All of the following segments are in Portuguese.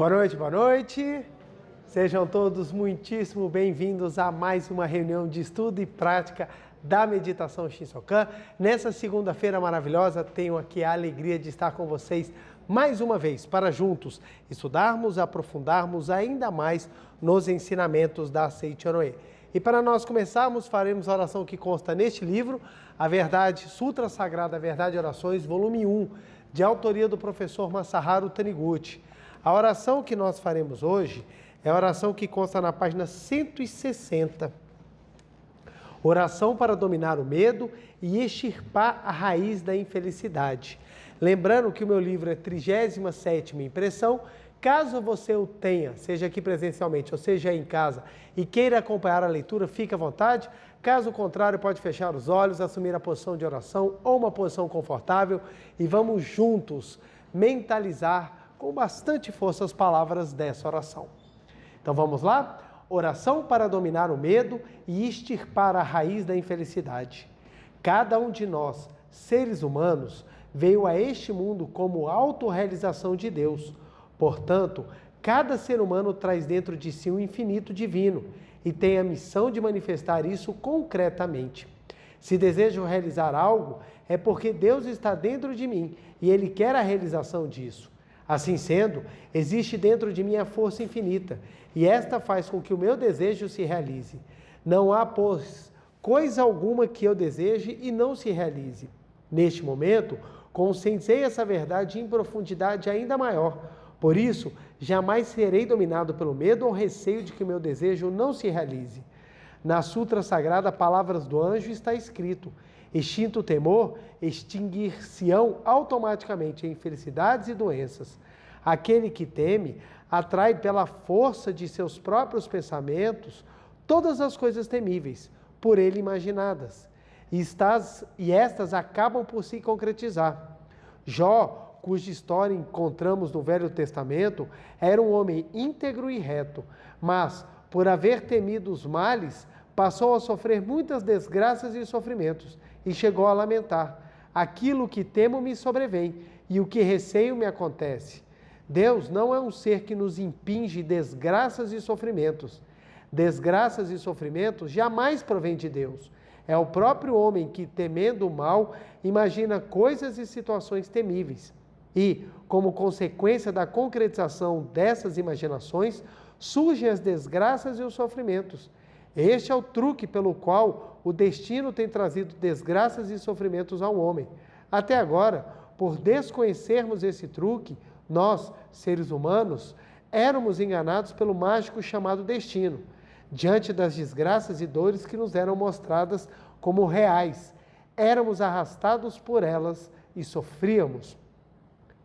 Boa noite, boa noite. Sejam todos muitíssimo bem-vindos a mais uma reunião de estudo e prática da Meditação Shinsokan. Nessa segunda-feira maravilhosa, tenho aqui a alegria de estar com vocês mais uma vez para juntos estudarmos, aprofundarmos ainda mais nos ensinamentos da Seichonoe. E para nós começarmos, faremos a oração que consta neste livro, A Verdade, Sutra Sagrada, Verdade e Orações, volume 1, de autoria do professor Masaharu Taniguchi. A oração que nós faremos hoje é a oração que consta na página 160. Oração para dominar o medo e extirpar a raiz da infelicidade. Lembrando que o meu livro é 37ª impressão. Caso você o tenha, seja aqui presencialmente ou seja em casa, e queira acompanhar a leitura, fique à vontade. Caso contrário, pode fechar os olhos, assumir a posição de oração ou uma posição confortável e vamos juntos mentalizar com bastante força as palavras dessa oração. Então vamos lá? Oração para dominar o medo e extirpar a raiz da infelicidade. Cada um de nós, seres humanos, veio a este mundo como autorrealização de Deus. Portanto, cada ser humano traz dentro de si um infinito divino e tem a missão de manifestar isso concretamente. Se desejo realizar algo, é porque Deus está dentro de mim e Ele quer a realização disso. Assim sendo, existe dentro de mim a força infinita, e esta faz com que o meu desejo se realize. Não há, pois, coisa alguma que eu deseje e não se realize. Neste momento, conscientizei essa verdade em profundidade ainda maior. Por isso, jamais serei dominado pelo medo ou receio de que o meu desejo não se realize. Na Sutra Sagrada, Palavras do Anjo, está escrito: extinto o temor, extinguir-se-ão automaticamente infelicidades e doenças. Aquele que teme atrai pela força de seus próprios pensamentos todas as coisas temíveis, por ele imaginadas, e estas acabam por se concretizar. Jó, cuja história encontramos no Velho Testamento, era um homem íntegro e reto, mas, por haver temido os males, passou a sofrer muitas desgraças e sofrimentos, e chegou a lamentar: aquilo que temo me sobrevém, e o que receio me acontece. Deus não é um ser que nos impinge desgraças e sofrimentos. Desgraças e sofrimentos jamais provêm de Deus. É o próprio homem que, temendo o mal, imagina coisas e situações temíveis. E, como consequência da concretização dessas imaginações, surgem as desgraças e os sofrimentos. Este é o truque pelo qual o destino tem trazido desgraças e sofrimentos ao homem. Até agora, por desconhecermos esse truque, nós, seres humanos, éramos enganados pelo mágico chamado destino. Diante das desgraças e dores que nos eram mostradas como reais, éramos arrastados por elas e sofríamos.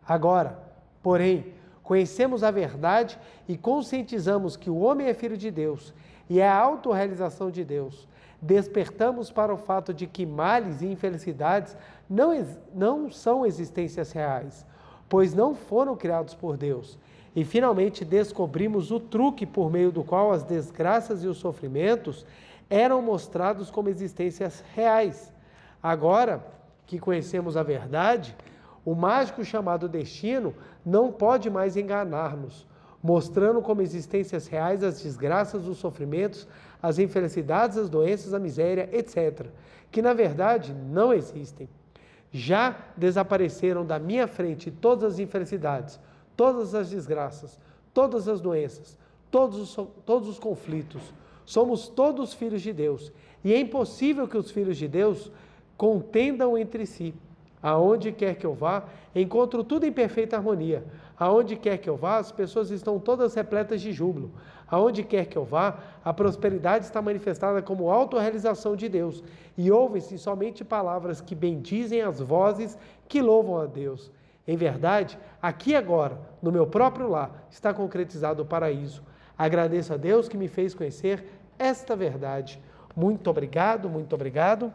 Agora, porém, conhecemos a verdade e conscientizamos que o homem é filho de Deus e é a autorrealização de Deus. Despertamos para o fato de que males e infelicidades não são existências reais, pois não foram criados por Deus. E finalmente descobrimos o truque por meio do qual as desgraças e os sofrimentos eram mostrados como existências reais. Agora que conhecemos a verdade, o mágico chamado destino não pode mais enganar-nos, mostrando como existências reais as desgraças, os sofrimentos, as infelicidades, as doenças, a miséria, etc., que na verdade não existem. Já desapareceram da minha frente todas as infelicidades, todas as desgraças, todas as doenças, todos os conflitos. Somos todos filhos de Deus, e é impossível que os filhos de Deus contendam entre si. Aonde quer que eu vá, encontro tudo em perfeita harmonia. Aonde quer que eu vá, as pessoas estão todas repletas de júbilo. Aonde quer que eu vá, a prosperidade está manifestada como autorrealização de Deus. E ouvem-se somente palavras que bendizem as vozes que louvam a Deus. Em verdade, aqui e agora, no meu próprio lar, está concretizado o paraíso. Agradeço a Deus que me fez conhecer esta verdade. Muito obrigado, muito obrigado.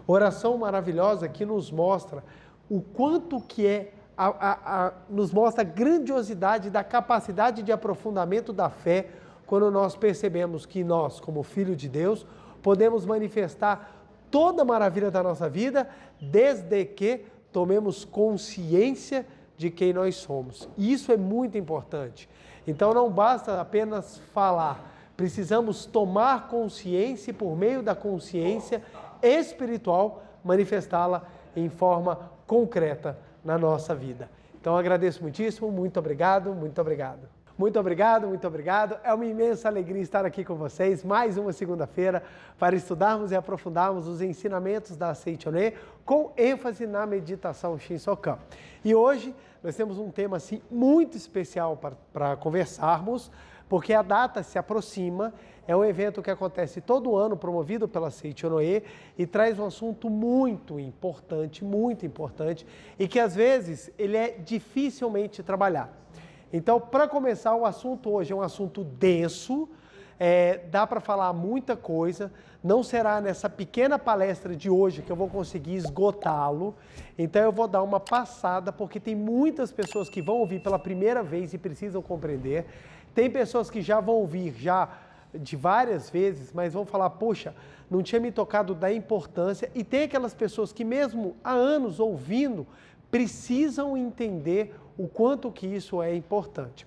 Oração maravilhosa que nos mostra o quanto que é, nos mostra a grandiosidade da capacidade de aprofundamento da fé, quando nós percebemos que nós, como filho de Deus, podemos manifestar toda a maravilha da nossa vida, desde que tomemos consciência de quem nós somos. E isso é muito importante. Então não basta apenas falar, precisamos tomar consciência e por meio da consciência espiritual manifestá-la em forma concreta na nossa vida. Então agradeço muitíssimo, muito obrigado, muito obrigado. Muito obrigado, muito obrigado. É uma imensa alegria estar aqui com vocês, mais uma segunda-feira, para estudarmos e aprofundarmos os ensinamentos da Seichoné, com ênfase na meditação Shinsokan. E hoje nós temos um tema assim, muito especial para conversarmos, porque a data se aproxima, é um evento que acontece todo ano, promovido pela Seichoné, e traz um assunto muito importante, e que às vezes ele é dificilmente trabalhado. Então, para começar, o assunto hoje é um assunto denso, dá para falar muita coisa, não será nessa pequena palestra de hoje que eu vou conseguir esgotá-lo, então eu vou dar uma passada, porque tem muitas pessoas que vão ouvir pela primeira vez e precisam compreender, tem pessoas que já vão ouvir de várias vezes, mas vão falar, poxa, não tinha me tocado da importância, e tem aquelas pessoas que mesmo há anos ouvindo, precisam entender o quanto que isso é importante.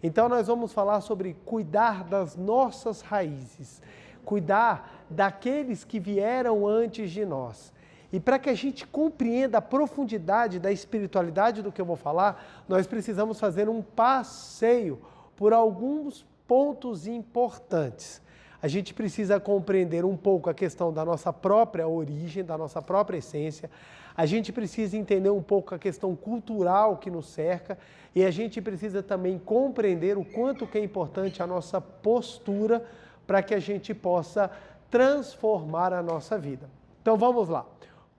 Então nós vamos falar sobre cuidar das nossas raízes, cuidar daqueles que vieram antes de nós. E para que a gente compreenda a profundidade da espiritualidade do que eu vou falar, nós precisamos fazer um passeio por alguns pontos importantes. A gente precisa compreender um pouco a questão da nossa própria origem, da nossa própria essência. A gente precisa entender um pouco a questão cultural que nos cerca e a gente precisa também compreender o quanto que é importante a nossa postura para que a gente possa transformar a nossa vida. Então vamos lá.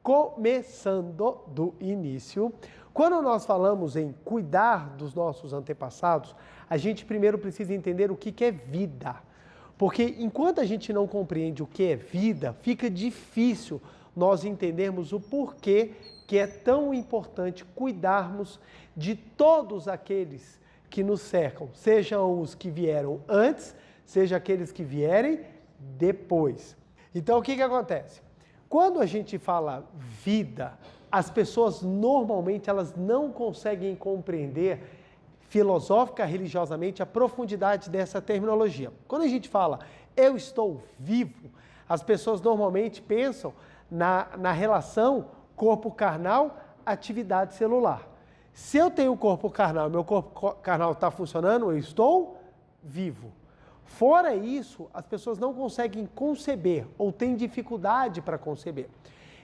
Começando do início, quando nós falamos em cuidar dos nossos antepassados, a gente primeiro precisa entender o que é vida. Porque enquanto a gente não compreende o que é vida, fica difícil nós entendermos o porquê que é tão importante cuidarmos de todos aqueles que nos cercam, sejam os que vieram antes, seja aqueles que vierem depois. Então o que acontece? Quando a gente fala vida, as pessoas normalmente elas não conseguem compreender filosófica, religiosamente, a profundidade dessa terminologia. Quando a gente fala eu estou vivo, as pessoas normalmente pensam na relação corpo carnal, atividade celular. Se eu tenho corpo carnal, meu corpo carnal está funcionando, eu estou vivo. Fora isso, as pessoas não conseguem conceber ou têm dificuldade para conceber.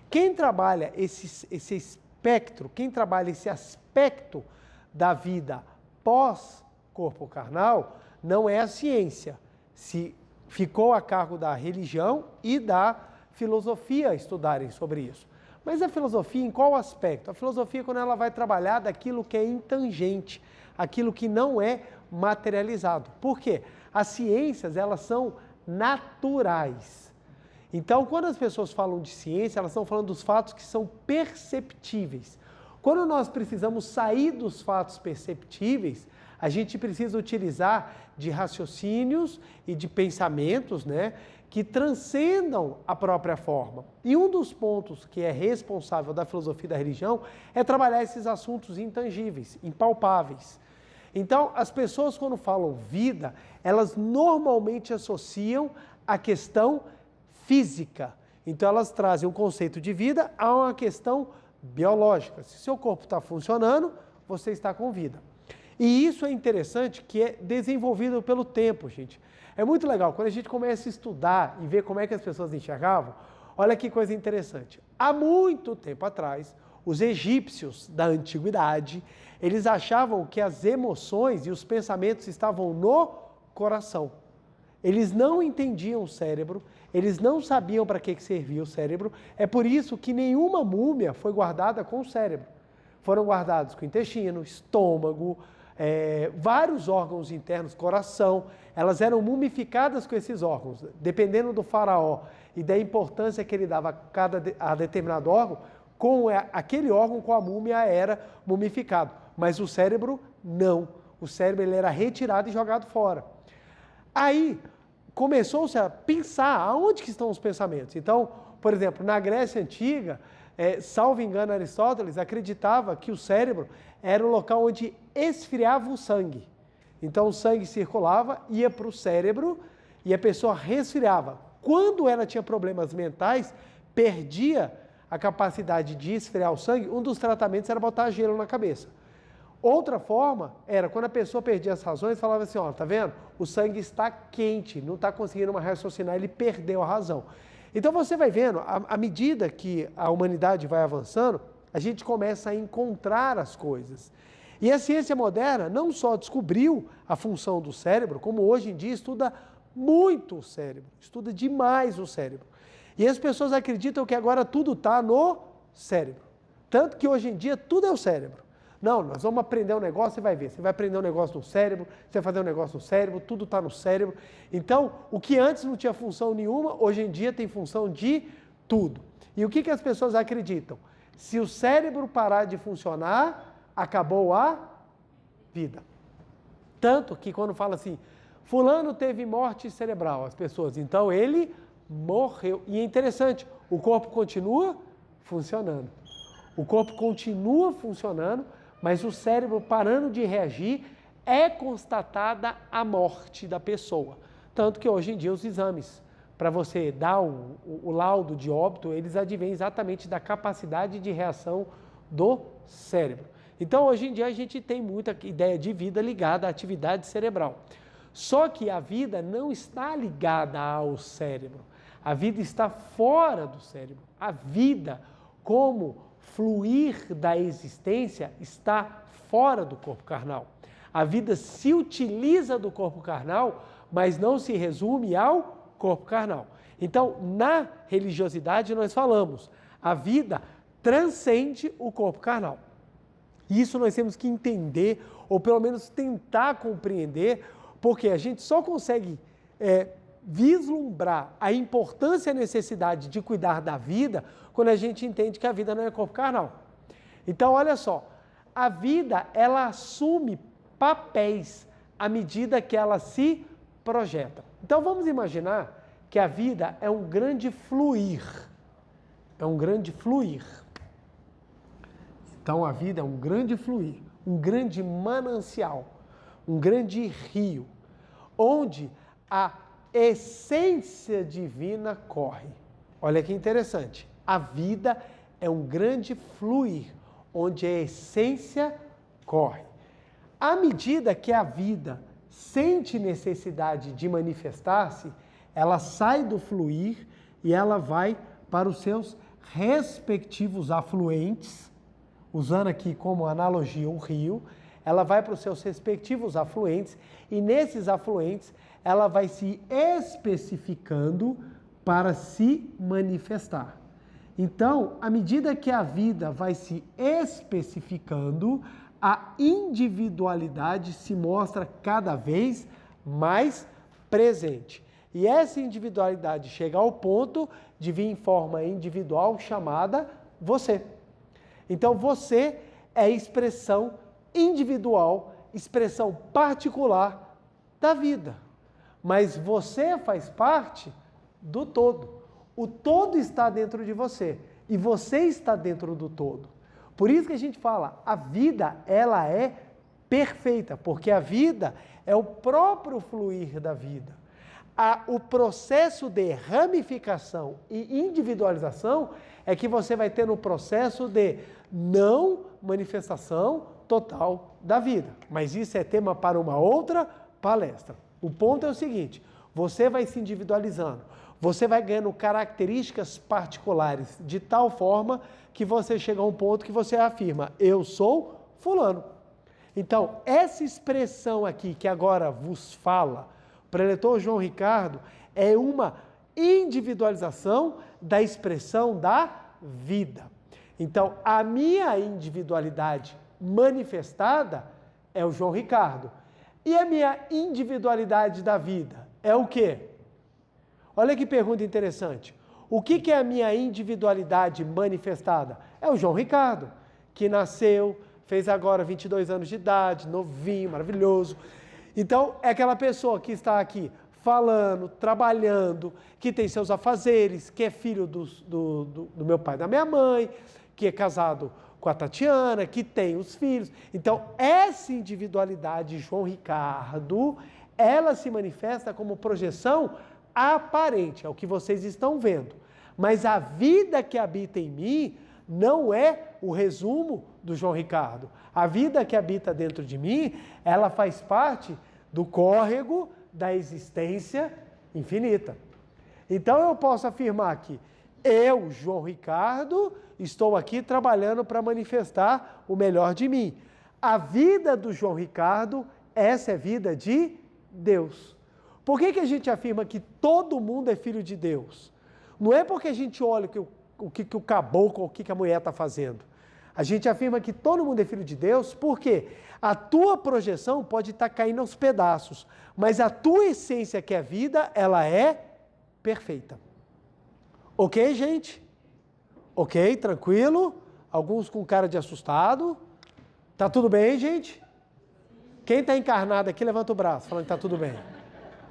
Quem trabalha esse espectro, quem trabalha esse aspecto da vida pós-corpo carnal, não é a ciência. Se ficou a cargo da religião e da filosofia estudarem sobre isso. Mas a filosofia em qual aspecto? A filosofia quando ela vai trabalhar daquilo que é intangente, aquilo que não é materializado. Por quê? As ciências, elas são naturais. Então, quando as pessoas falam de ciência, elas estão falando dos fatos que são perceptíveis. Quando nós precisamos sair dos fatos perceptíveis, a gente precisa utilizar de raciocínios e de pensamentos, que transcendam a própria forma. E um dos pontos que é responsável da filosofia e da religião é trabalhar esses assuntos intangíveis, impalpáveis. Então, as pessoas quando falam vida, elas normalmente associam a questão física. Então, elas trazem o conceito de vida a uma questão biológica. Se seu corpo está funcionando, você está com vida. E isso é interessante que é desenvolvido pelo tempo, gente. É muito legal, quando a gente começa a estudar e ver como é que as pessoas enxergavam, olha que coisa interessante. Há muito tempo atrás, os egípcios da antiguidade, eles achavam que as emoções e os pensamentos estavam no coração. Eles não entendiam o cérebro, eles não sabiam para que servia o cérebro, é por isso que nenhuma múmia foi guardada com o cérebro. Foram guardados com o intestino, estômago, vários órgãos internos, coração, elas eram mumificadas com esses órgãos. Dependendo do faraó e da importância que ele dava a determinado órgão, com aquele órgão, com a múmia, era mumificado. Mas o cérebro, não. O cérebro ele era retirado e jogado fora. Aí, começou-se a pensar aonde que estão os pensamentos. Então, por exemplo, na Grécia Antiga, salvo engano, Aristóteles acreditava que o cérebro era o local onde esfriava o sangue. Então o sangue circulava, ia para o cérebro e a pessoa resfriava. Quando ela tinha problemas mentais, perdia a capacidade de esfriar o sangue, um dos tratamentos era botar gelo na cabeça. Outra forma era quando a pessoa perdia as razões, falava assim, ó, tá vendo? O sangue está quente, não está conseguindo mais raciocinar, ele perdeu a razão. Então você vai vendo, à medida que a humanidade vai avançando, a gente começa a encontrar as coisas. E a ciência moderna não só descobriu a função do cérebro, como hoje em dia estuda muito o cérebro, estuda demais o cérebro. E as pessoas acreditam que agora tudo está no cérebro. Tanto que hoje em dia tudo é o cérebro. Não, nós vamos aprender um negócio, você vai ver. Você vai aprender um negócio no cérebro, você vai fazer um negócio no cérebro, tudo está no cérebro. Então, o que antes não tinha função nenhuma, hoje em dia tem função de tudo. E o que as pessoas acreditam? Se o cérebro parar de funcionar, acabou a vida. Tanto que quando fala assim, fulano teve morte cerebral, as pessoas, então ele morreu. E é interessante, o corpo continua funcionando. O corpo continua funcionando, mas o cérebro parando de reagir, é constatada a morte da pessoa. Tanto que hoje em dia os exames, para você dar o laudo de óbito, eles advêm exatamente da capacidade de reação do cérebro. Então hoje em dia a gente tem muita ideia de vida ligada à atividade cerebral. Só que a vida não está ligada ao cérebro. A vida está fora do cérebro. A vida, como fluir da existência, está fora do corpo carnal. A vida se utiliza do corpo carnal, mas não se resume ao corpo carnal. Então, na religiosidade nós falamos, a vida transcende o corpo carnal. Isso nós temos que entender, ou pelo menos tentar compreender, porque a gente só consegue vislumbrar a importância e a necessidade de cuidar da vida quando a gente entende que a vida não é corpo carnal. Então, olha só, a vida, ela assume papéis à medida que ela se projeta. Então, vamos imaginar que a vida é um grande fluir. É um grande fluir. Então, a vida é um grande fluir, um grande manancial, um grande rio, onde a essência divina corre. Olha que interessante. A vida é um grande fluir, onde a essência corre. À medida que a vida sente necessidade de manifestar-se, ela sai do fluir e ela vai para os seus respectivos afluentes, usando aqui como analogia o rio, ela vai para os seus respectivos afluentes e nesses afluentes ela vai se especificando para se manifestar. Então, à medida que a vida vai se especificando, a individualidade se mostra cada vez mais presente. E essa individualidade chega ao ponto de vir em forma individual chamada você. Então, você é a expressão individual, expressão particular da vida. Mas você faz parte do todo. O todo está dentro de você e você está dentro do todo. Por isso que a gente fala, a vida, ela é perfeita, porque a vida é o próprio fluir da vida. O processo de ramificação e individualização é que você vai ter no processo de não manifestação total da vida. Mas isso é tema para uma outra palestra. O ponto é o seguinte, você vai se individualizando, você vai ganhando características particulares de tal forma que você chega a um ponto que você afirma, eu sou fulano. Então, essa expressão aqui que agora vos fala, o preletor João Ricardo, é uma individualização da expressão da vida. Então, a minha individualidade manifestada é o João Ricardo. E a minha individualidade da vida é o quê? Olha que pergunta interessante. O que é a minha individualidade manifestada? É o João Ricardo, que nasceu, fez agora 22 anos de idade, novinho, maravilhoso. Então, é aquela pessoa que está aqui falando, trabalhando, que tem seus afazeres, que é filho do meu pai e da minha mãe, que é casado com a Tatiana, que tem os filhos. Então, essa individualidade, João Ricardo, ela se manifesta como projeção aparente, é o que vocês estão vendo. Mas a vida que habita em mim não é o resumo do João Ricardo. A vida que habita dentro de mim, ela faz parte do córrego da existência infinita. Então eu posso afirmar que eu, João Ricardo, estou aqui trabalhando para manifestar o melhor de mim. A vida do João Ricardo, essa é vida de Deus. Por que a gente afirma que todo mundo é filho de Deus? Não é porque a gente olha o que o caboclo, o que a mulher está fazendo. A gente afirma que todo mundo é filho de Deus porque a tua projeção pode estar caindo aos pedaços, mas a tua essência, que é a vida, ela é perfeita. Ok, gente? Ok, tranquilo? Alguns com cara de assustado. Tá tudo bem, gente? Quem está encarnado aqui, levanta o braço, falando que tá tudo bem.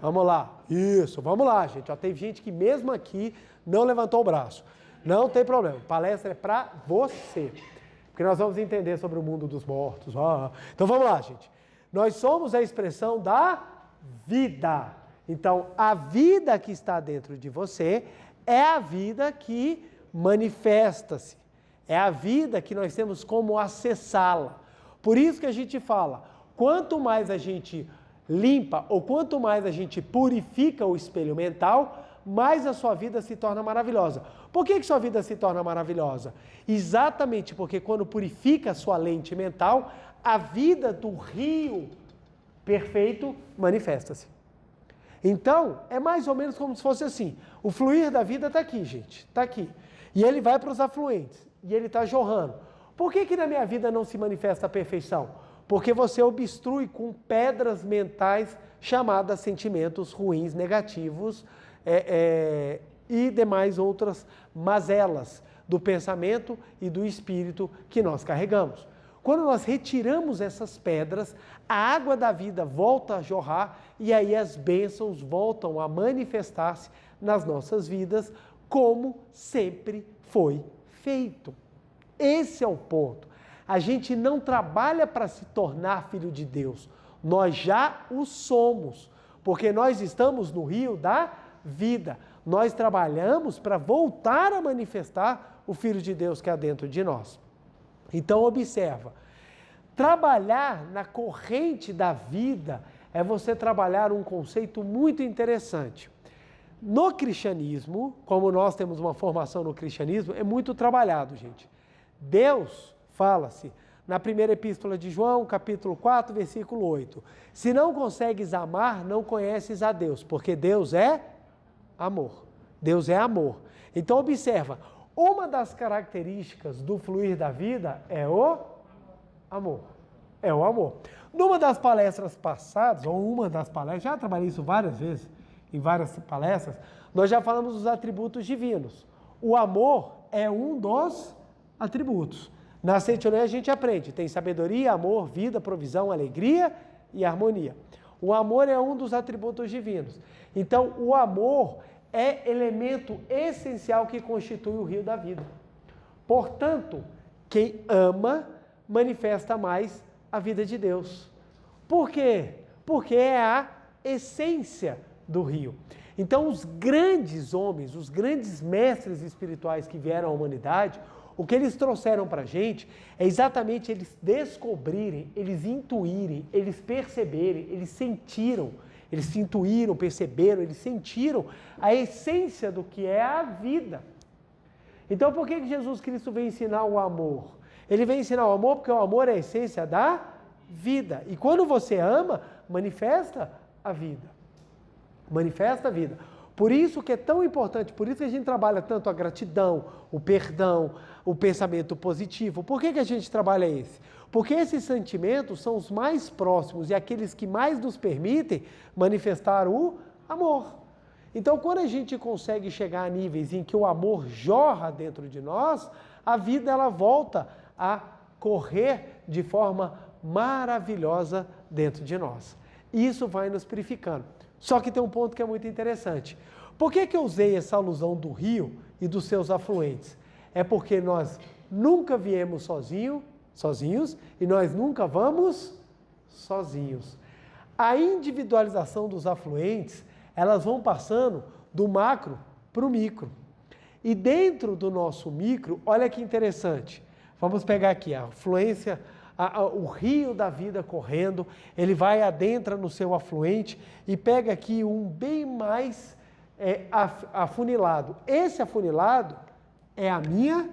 Vamos lá. Isso, vamos lá, gente. Ó, tem gente que mesmo aqui não levantou o braço. Não tem problema. Palestra é para você. Porque nós vamos entender sobre o mundo dos mortos. Então vamos lá, gente. Nós somos a expressão da vida. Então, a vida que está dentro de você é a vida que manifesta-se. É a vida que nós temos como acessá-la. Por isso que a gente fala, quanto mais a gente limpa ou quanto mais a gente purifica o espelho mental, mais a sua vida se torna maravilhosa. Por que sua vida se torna maravilhosa? Exatamente porque quando purifica a sua lente mental, a vida do rio perfeito manifesta-se. Então, é mais ou menos como se fosse assim, o fluir da vida está aqui, gente, está aqui. E ele vai para os afluentes, e ele está jorrando. Por que na minha vida não se manifesta a perfeição? Porque você obstrui com pedras mentais chamadas sentimentos ruins, negativos, e demais outras mazelas do pensamento e do espírito que nós carregamos. Quando nós retiramos essas pedras, a água da vida volta a jorrar e aí as bênçãos voltam a manifestar-se nas nossas vidas como sempre foi feito. Esse é o ponto. A gente não trabalha para se tornar filho de Deus, nós já o somos, porque nós estamos no rio da vida. Nós trabalhamos para voltar a manifestar o Filho de Deus que há dentro de nós. Então observa, trabalhar na corrente da vida é você trabalhar um conceito muito interessante. No cristianismo, como nós temos uma formação no cristianismo, é muito trabalhado, gente. Deus, fala-se, na primeira epístola de João, capítulo 4, versículo 8. Se não consegues amar, não conheces a Deus, porque Deus é amor. Deus é amor. Então observa, uma das características do fluir da vida é o amor. É o amor. Numa das palestras passadas, ou uma das palestras, já trabalhei isso várias vezes, em várias palestras, nós já falamos dos atributos divinos. O amor é um dos atributos. Na Seitoné a gente aprende, tem sabedoria, amor, vida, provisão, alegria e harmonia. O amor é um dos atributos divinos. Então, o amor é elemento essencial que constitui o rio da vida. Portanto, quem ama manifesta mais a vida de Deus. Por quê? Porque é a essência do rio. Então, os grandes homens, os grandes mestres espirituais que vieram à humanidade, o que eles trouxeram para a gente é exatamente eles descobrirem, eles intuírem, eles perceberem, eles sentiram, eles se intuíram, perceberam, eles sentiram a essência do que é a vida. Então, por que Jesus Cristo vem ensinar o amor? Ele vem ensinar o amor porque o amor é a essência da vida. E quando você ama, manifesta a vida. Manifesta a vida. Por isso que é tão importante, por isso que a gente trabalha tanto a gratidão, o perdão, o pensamento positivo. Por que a gente trabalha esse? Porque esses sentimentos são os mais próximos e aqueles que mais nos permitem manifestar o amor. Então, quando a gente consegue chegar a níveis em que o amor jorra dentro de nós, a vida ela volta a correr de forma maravilhosa dentro de nós. Isso vai nos purificando. Só que tem um ponto que é muito interessante. Por que eu usei essa alusão do rio e dos seus afluentes? É porque nós nunca viemos sozinhos e nós nunca vamos sozinhos. A individualização dos afluentes, elas vão passando do macro para o micro. E dentro do nosso micro, olha que interessante. Vamos pegar aqui a afluência, o rio da vida correndo, ele vai adentra no seu afluente e pega aqui um bem mais afunilado. Esse afunilado é a minha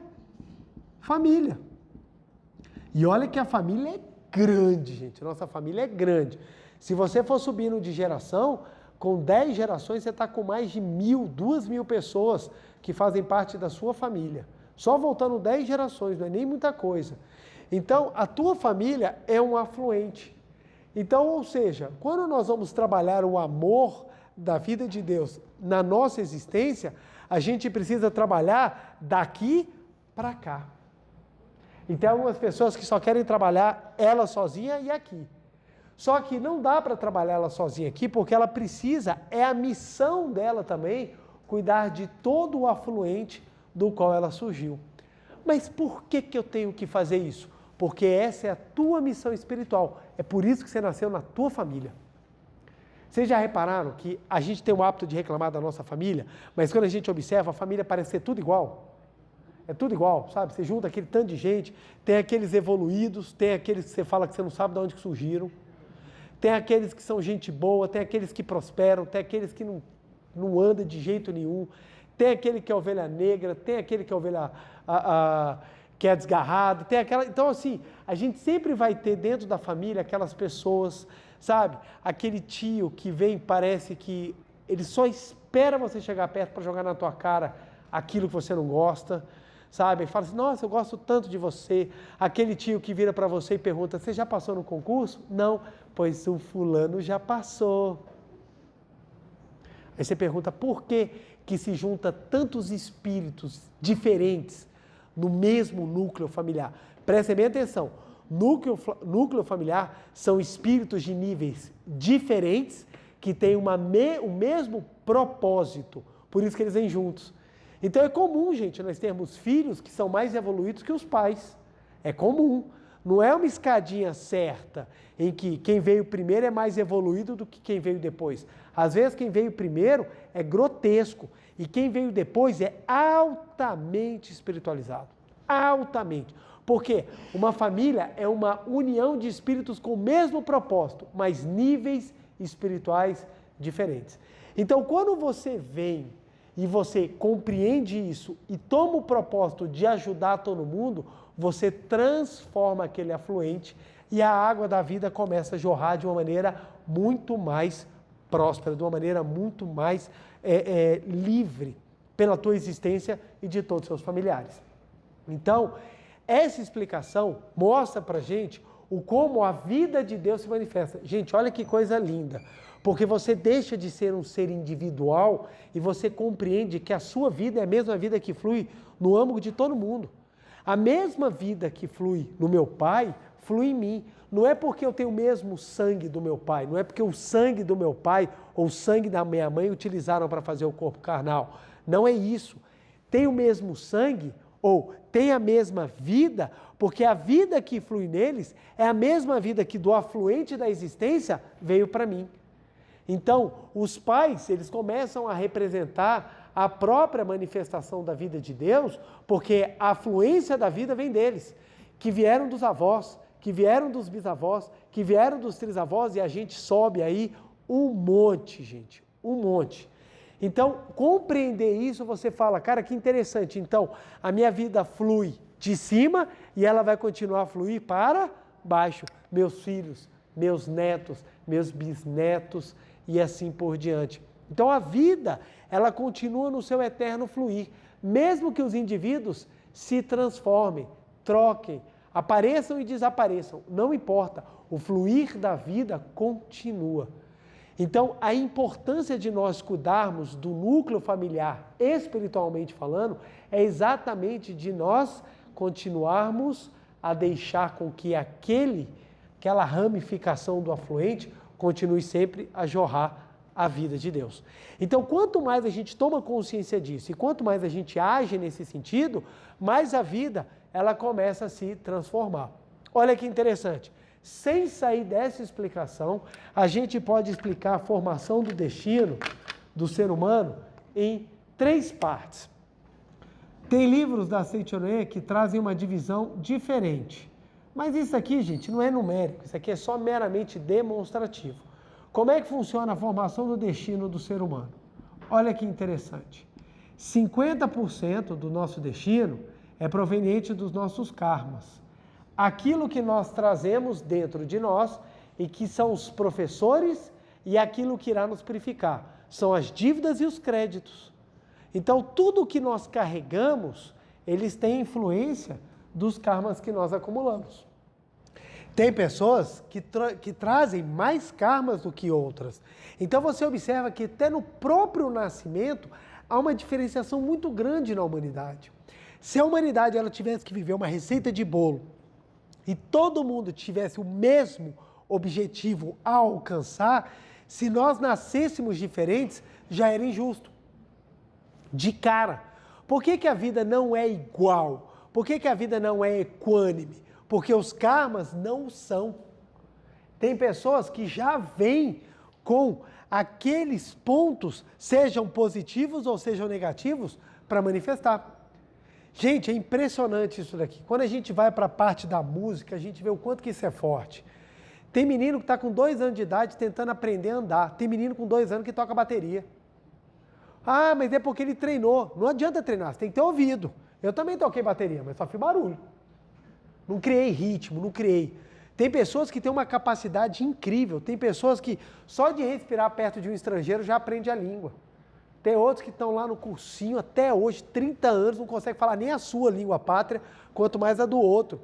família. E olha que a família é grande, gente. Nossa família é grande. Se você for subindo de geração, com 10 gerações você está com mais de 1.000, 2.000 pessoas que fazem parte da sua família. Só voltando 10 gerações, não é nem muita coisa. Então, a tua família é um afluente. Então, ou seja, quando nós vamos trabalhar o amor da vida de Deus na nossa existência, a gente precisa trabalhar daqui para cá. Então, algumas pessoas que só querem trabalhar ela sozinha e aqui. Só que não dá para trabalhar ela sozinha aqui, porque ela precisa, é a missão dela também, cuidar de todo o afluente do qual ela surgiu. Mas por que eu tenho que fazer isso? Porque essa é a tua missão espiritual. É por isso que você nasceu na tua família. Vocês já repararam que a gente tem o hábito de reclamar da nossa família, mas quando a gente observa, a família parece ser tudo igual? É tudo igual, sabe? Você junta aquele tanto de gente, tem aqueles evoluídos, tem aqueles que você fala que você não sabe de onde que surgiram, tem aqueles que são gente boa, tem aqueles que prosperam, tem aqueles que não andam de jeito nenhum, tem aquele que é ovelha negra, tem aquele que é ovelha que é desgarrado, tem aquela... Então, assim, a gente sempre vai ter dentro da família aquelas pessoas, sabe? Aquele tio que vem, parece que ele só espera você chegar perto para jogar na tua cara aquilo que você não gosta, sabe? Ele fala assim, nossa, eu gosto tanto de você. Aquele tio que vira para você e pergunta, você já passou no concurso? Não, pois o fulano já passou. Aí você pergunta, por que se junta tantos espíritos diferentes no mesmo núcleo familiar? Prestem bem atenção, núcleo familiar são espíritos de níveis diferentes que têm o mesmo propósito, por isso que eles vêm juntos. Então é comum, gente, nós termos filhos que são mais evoluídos que os pais. É comum. Não é uma escadinha certa em que quem veio primeiro é mais evoluído do que quem veio depois. Às vezes quem veio primeiro é grotesco e quem veio depois é altamente espiritualizado. Altamente. Porque uma família é uma união de espíritos com o mesmo propósito, mas níveis espirituais diferentes. Então, quando você vem e você compreende isso e toma o propósito de ajudar todo mundo, você transforma aquele afluente e a água da vida começa a jorrar de uma maneira muito mais próspera, de uma maneira muito mais livre pela tua existência e de todos os seus familiares. Então, essa explicação mostra pra gente como a vida de Deus se manifesta. Gente, olha que coisa linda. Porque você deixa de ser um ser individual e você compreende que a sua vida é a mesma vida que flui no âmago de todo mundo. A mesma vida que flui no meu pai, flui em mim. Não é porque eu tenho o mesmo sangue do meu pai, não é porque o sangue do meu pai ou o sangue da minha mãe utilizaram para fazer o corpo carnal. Não é isso. Tem o mesmo sangue ou tem a mesma vida, porque a vida que flui neles é a mesma vida que do afluente da existência veio para mim. Então, os pais, eles começam a representar a própria manifestação da vida de Deus, porque a afluência da vida vem deles, que vieram dos avós, que vieram dos bisavós, que vieram dos trisavós, e a gente sobe aí um monte, gente, um monte. Então, compreender isso, você fala, cara, que interessante, então, a minha vida flui de cima e ela vai continuar a fluir para baixo. Meus filhos, meus netos, meus bisnetos, e assim por diante. Então a vida, ela continua no seu eterno fluir, mesmo que os indivíduos se transformem, troquem, apareçam e desapareçam, não importa, o fluir da vida continua. Então a importância de nós cuidarmos do núcleo familiar, espiritualmente falando, é exatamente de nós continuarmos a deixar com que aquela ramificação do afluente continue sempre a jorrar a vida de Deus. Então, quanto mais a gente toma consciência disso e quanto mais a gente age nesse sentido, mais a vida ela começa a se transformar. Olha que interessante. Sem sair dessa explicação, a gente pode explicar a formação do destino do ser humano em 3 partes. Tem livros da Seichonoye que trazem uma divisão diferente. Mas isso aqui, gente, não é numérico, isso aqui é só meramente demonstrativo. Como é que funciona a formação do destino do ser humano? Olha que interessante. 50% do nosso destino é proveniente dos nossos karmas. Aquilo que nós trazemos dentro de nós e que são os professores e aquilo que irá nos purificar. São as dívidas e os créditos. Então, tudo que nós carregamos, eles têm influência dos karmas que nós acumulamos. Tem pessoas que trazem mais karmas do que outras. Então, você observa que até no próprio nascimento, há uma diferenciação muito grande na humanidade. Se a humanidade ela tivesse que viver uma receita de bolo e todo mundo tivesse o mesmo objetivo a alcançar, se nós nascêssemos diferentes, já era injusto. De cara. Por que a vida não é igual? Por que a vida não é equânime? Porque os karmas não são. Tem pessoas que já vêm com aqueles pontos, sejam positivos ou sejam negativos, para manifestar. Gente, é impressionante isso daqui. Quando a gente vai para a parte da música, a gente vê o quanto que isso é forte. Tem menino que está com 2 anos de idade tentando aprender a andar. Tem menino com 2 anos que toca bateria. Ah, mas é porque ele treinou. Não adianta treinar, você tem que ter ouvido. Eu também toquei bateria, mas só fiz barulho. Não criei ritmo, não criei. Tem pessoas que têm uma capacidade incrível. Tem pessoas que só de respirar perto de um estrangeiro já aprende a língua. Tem outros que estão lá no cursinho até hoje, 30 anos, não conseguem falar nem a sua língua pátria, quanto mais a do outro.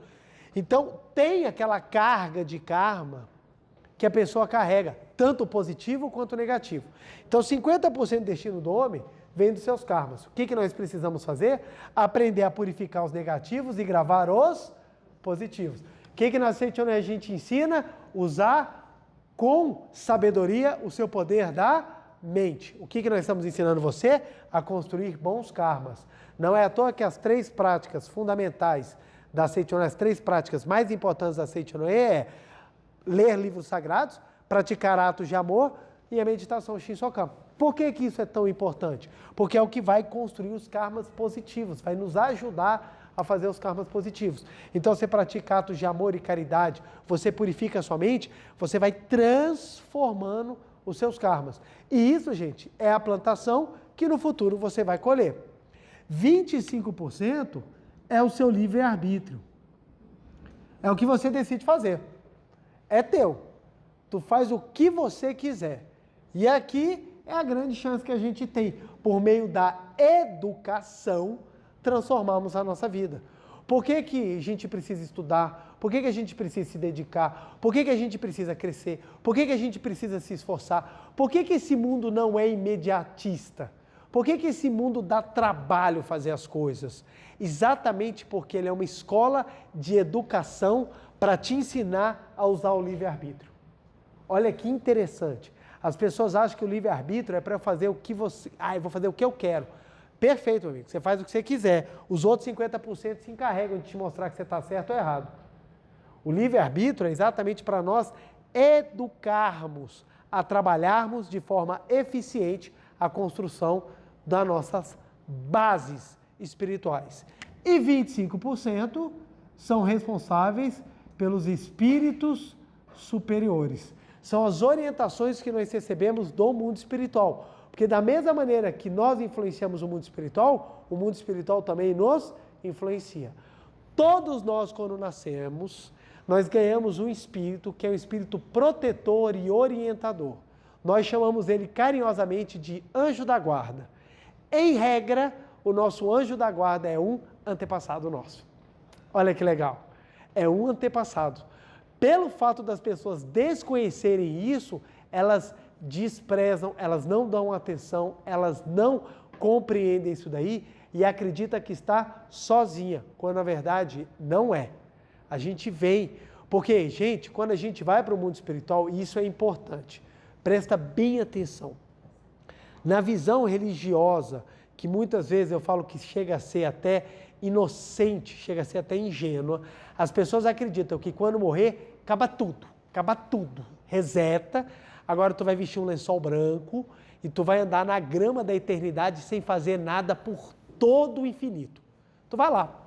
Então, tem aquela carga de karma que a pessoa carrega, tanto positivo quanto negativo. Então, 50% do destino do homem vem dos seus karmas. O que nós precisamos fazer? Aprender a purificar os negativos e gravar os positivos. O que na Seichonoye a gente ensina? Usar com sabedoria o seu poder da mente. O que nós estamos ensinando você? A construir bons karmas. Não é à toa que as 3 práticas fundamentais da Seichonoye, as 3 práticas mais importantes da Seichonoye é ler livros sagrados, praticar atos de amor e a meditação Shinsokan. Por que isso é tão importante? Porque é o que vai construir os karmas positivos, vai nos ajudar a fazer os karmas positivos. Então, você pratica atos de amor e caridade, você purifica a sua mente, você vai transformando os seus karmas. E isso, gente, é a plantação que no futuro você vai colher. 25% é o seu livre-arbítrio. É o que você decide fazer. É teu. Tu faz o que você quiser. E aqui é a grande chance que a gente tem, por meio da educação, transformarmos a nossa vida. Por que a gente precisa estudar? Por que a gente precisa se dedicar? Por que a gente precisa crescer? Por que a gente precisa se esforçar? Por que esse mundo não é imediatista? Por que esse mundo dá trabalho fazer as coisas? Exatamente porque ele é uma escola de educação para te ensinar a usar o livre-arbítrio. Olha que interessante. As pessoas acham que o livre-arbítrio é para fazer o que você... eu vou fazer o que eu quero. Perfeito, amigo. Você faz o que você quiser. Os outros 50% se encarregam de te mostrar que você está certo ou errado. O livre-arbítrio é exatamente para nós educarmos, a trabalharmos de forma eficiente a construção das nossas bases espirituais. E 25% são responsáveis pelos espíritos superiores. São as orientações que nós recebemos do mundo espiritual. Porque da mesma maneira que nós influenciamos o mundo espiritual também nos influencia. Todos nós, quando nascemos, nós ganhamos um espírito que é um espírito protetor e orientador. Nós chamamos ele carinhosamente de anjo da guarda. Em regra, o nosso anjo da guarda é um antepassado nosso. Olha que legal. É um antepassado. Pelo fato das pessoas desconhecerem isso, elas desprezam, elas não dão atenção, elas não compreendem isso daí e acreditam que está sozinha, quando na verdade não é. A gente vem, porque, gente, quando a gente vai para o mundo espiritual, isso é importante. Presta bem atenção. Na visão religiosa, que muitas vezes eu falo que chega a ser até inocente, chega a ser até ingênua, as pessoas acreditam que quando morrer, acaba tudo, reseta, agora tu vai vestir um lençol branco e tu vai andar na grama da eternidade sem fazer nada por todo o infinito. Tu vai lá,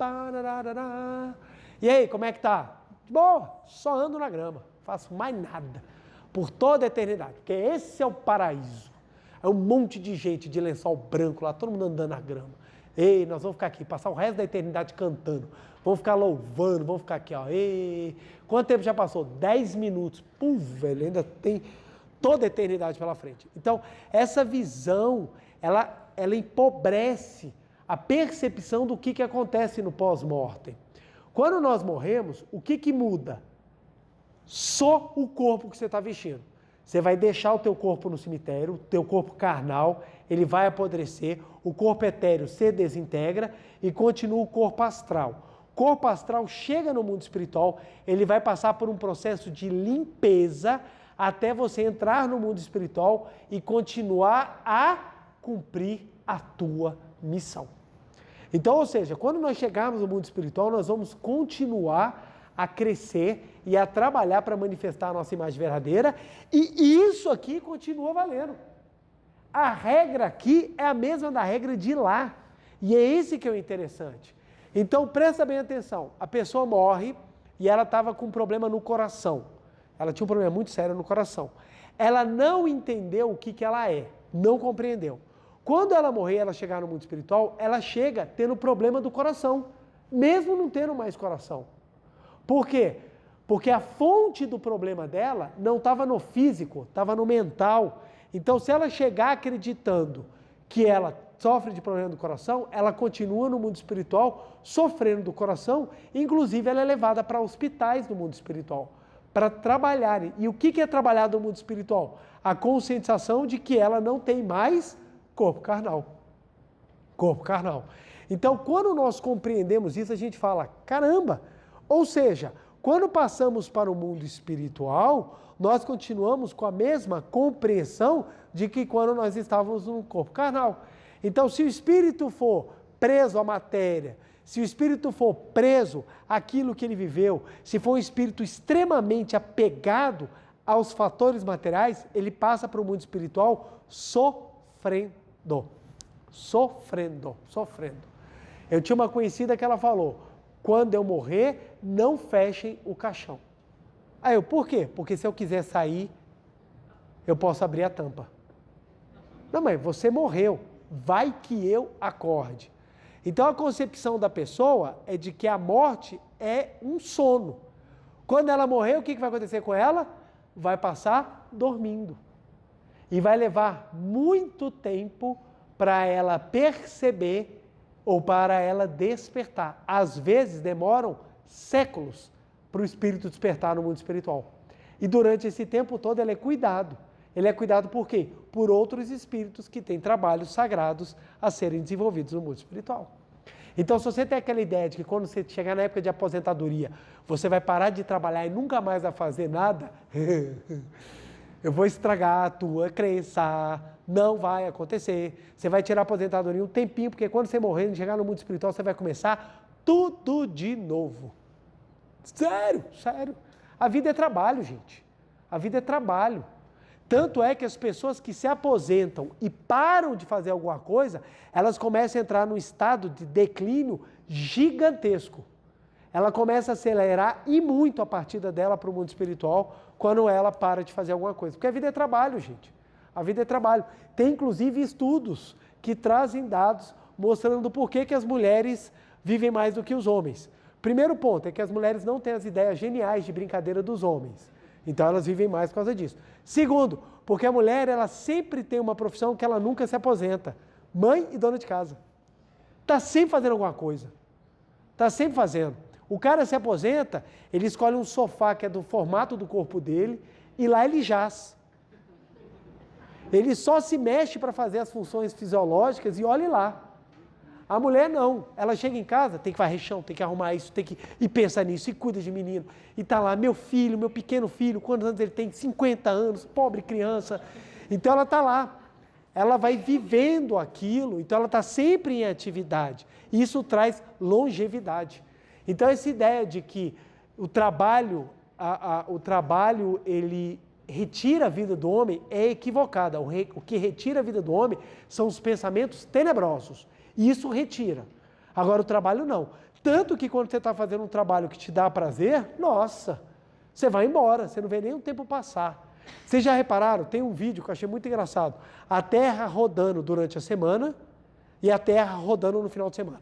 e aí, como é que tá? Boa, só ando na grama, faço mais nada, por toda a eternidade, porque esse é o paraíso. É um monte de gente de lençol branco lá, todo mundo andando na grama. Ei, nós vamos ficar aqui, passar o resto da eternidade cantando. Vamos ficar louvando, vamos ficar aqui, ó. Ei, quanto tempo já passou? 10 minutos. Pô, velho, ainda tem toda a eternidade pela frente. Então, essa visão, ela empobrece a percepção do que acontece no pós-mortem. Quando nós morremos, o que muda? Só o corpo que você está vestindo. Você vai deixar o teu corpo no cemitério, o teu corpo carnal, ele vai apodrecer, o corpo etéreo se desintegra e continua o corpo astral. O corpo astral chega no mundo espiritual, ele vai passar por um processo de limpeza até você entrar no mundo espiritual e continuar a cumprir a tua missão. Então, ou seja, quando nós chegarmos no mundo espiritual, nós vamos continuar a crescer e a trabalhar para manifestar a nossa imagem verdadeira, e isso aqui continua valendo. A regra aqui é a mesma da regra de lá, e é esse que é o interessante. Então, presta bem atenção, a pessoa morre e ela estava com um problema no coração, ela tinha um problema muito sério no coração, ela não entendeu o que ela é, não compreendeu. Quando ela morrer, ela chegar no mundo espiritual, ela chega tendo problema do coração, mesmo não tendo mais coração. Por quê? Porque a fonte do problema dela não estava no físico, estava no mental. Então, se ela chegar acreditando que ela sofre de problema do coração, ela continua no mundo espiritual sofrendo do coração, inclusive ela é levada para hospitais no mundo espiritual, para trabalharem. E o que é trabalhado no mundo espiritual? A conscientização de que ela não tem mais corpo carnal. Corpo carnal. Então, quando nós compreendemos isso, a gente fala, caramba! Ou seja, quando passamos para o mundo espiritual, nós continuamos com a mesma compreensão de que quando nós estávamos no corpo carnal. Então, se o espírito for preso à matéria, se o espírito for preso àquilo que ele viveu, se for um espírito extremamente apegado aos fatores materiais, ele passa para o mundo espiritual sofrendo. Eu tinha uma conhecida que ela falou, quando eu morrer, não fechem o caixão. Aí eu, por quê? Porque se eu quiser sair, eu posso abrir a tampa. Não, mãe, você morreu, vai que eu acorde. Então a concepção da pessoa é de que a morte é um sono. Quando ela morrer, o que vai acontecer com ela? Vai passar dormindo. E vai levar muito tempo para ela perceber ou para ela despertar. Às vezes demoram séculos para o espírito despertar no mundo espiritual. E durante esse tempo todo ele é cuidado. Ele é cuidado por quê? Por outros espíritos que têm trabalhos sagrados a serem desenvolvidos no mundo espiritual. Então, se você tem aquela ideia de que quando você chegar na época de aposentadoria, você vai parar de trabalhar e nunca mais vai fazer nada, eu vou estragar a tua crença, não vai acontecer. Você vai tirar a aposentadoria um tempinho, porque quando você morrer e chegar no mundo espiritual, você vai começar tudo de novo. Sério, sério. A vida é trabalho, gente. A vida é trabalho. Tanto é que as pessoas que se aposentam e param de fazer alguma coisa, elas começam a entrar num estado de declínio gigantesco. Ela começa a acelerar e muito a partida dela para o mundo espiritual quando ela para de fazer alguma coisa. Porque a vida é trabalho, gente. A vida é trabalho. Tem inclusive estudos que trazem dados mostrando por que as mulheres vivem mais do que os homens. Primeiro ponto é que as mulheres não têm as ideias geniais de brincadeira dos homens. Então elas vivem mais por causa disso. Segundo, porque a mulher ela sempre tem uma profissão que ela nunca se aposenta. Mãe e dona de casa. Está sempre fazendo alguma coisa. Está sempre fazendo. O cara se aposenta, ele escolhe um sofá que é do formato do corpo dele e lá ele jaz. Ele só se mexe para fazer as funções fisiológicas e olhe lá. A mulher não, ela chega em casa, tem que varrer chão, tem que arrumar isso, tem que e pensa nisso, e cuida de menino. E tá lá, meu filho, meu pequeno filho, quantos anos ele tem? 50 anos, pobre criança. Então ela tá lá, ela vai vivendo aquilo, então ela está sempre em atividade. Isso traz longevidade. Então essa ideia de que o trabalho ele retira a vida do homem é equivocada. O que retira a vida do homem são os pensamentos tenebrosos. E isso retira. Agora o trabalho não. Tanto que quando você está fazendo um trabalho que te dá prazer, nossa, você vai embora, você não vê nem o tempo passar. Vocês já repararam? Tem um vídeo que eu achei muito engraçado. A Terra rodando durante a semana e a Terra rodando no final de semana.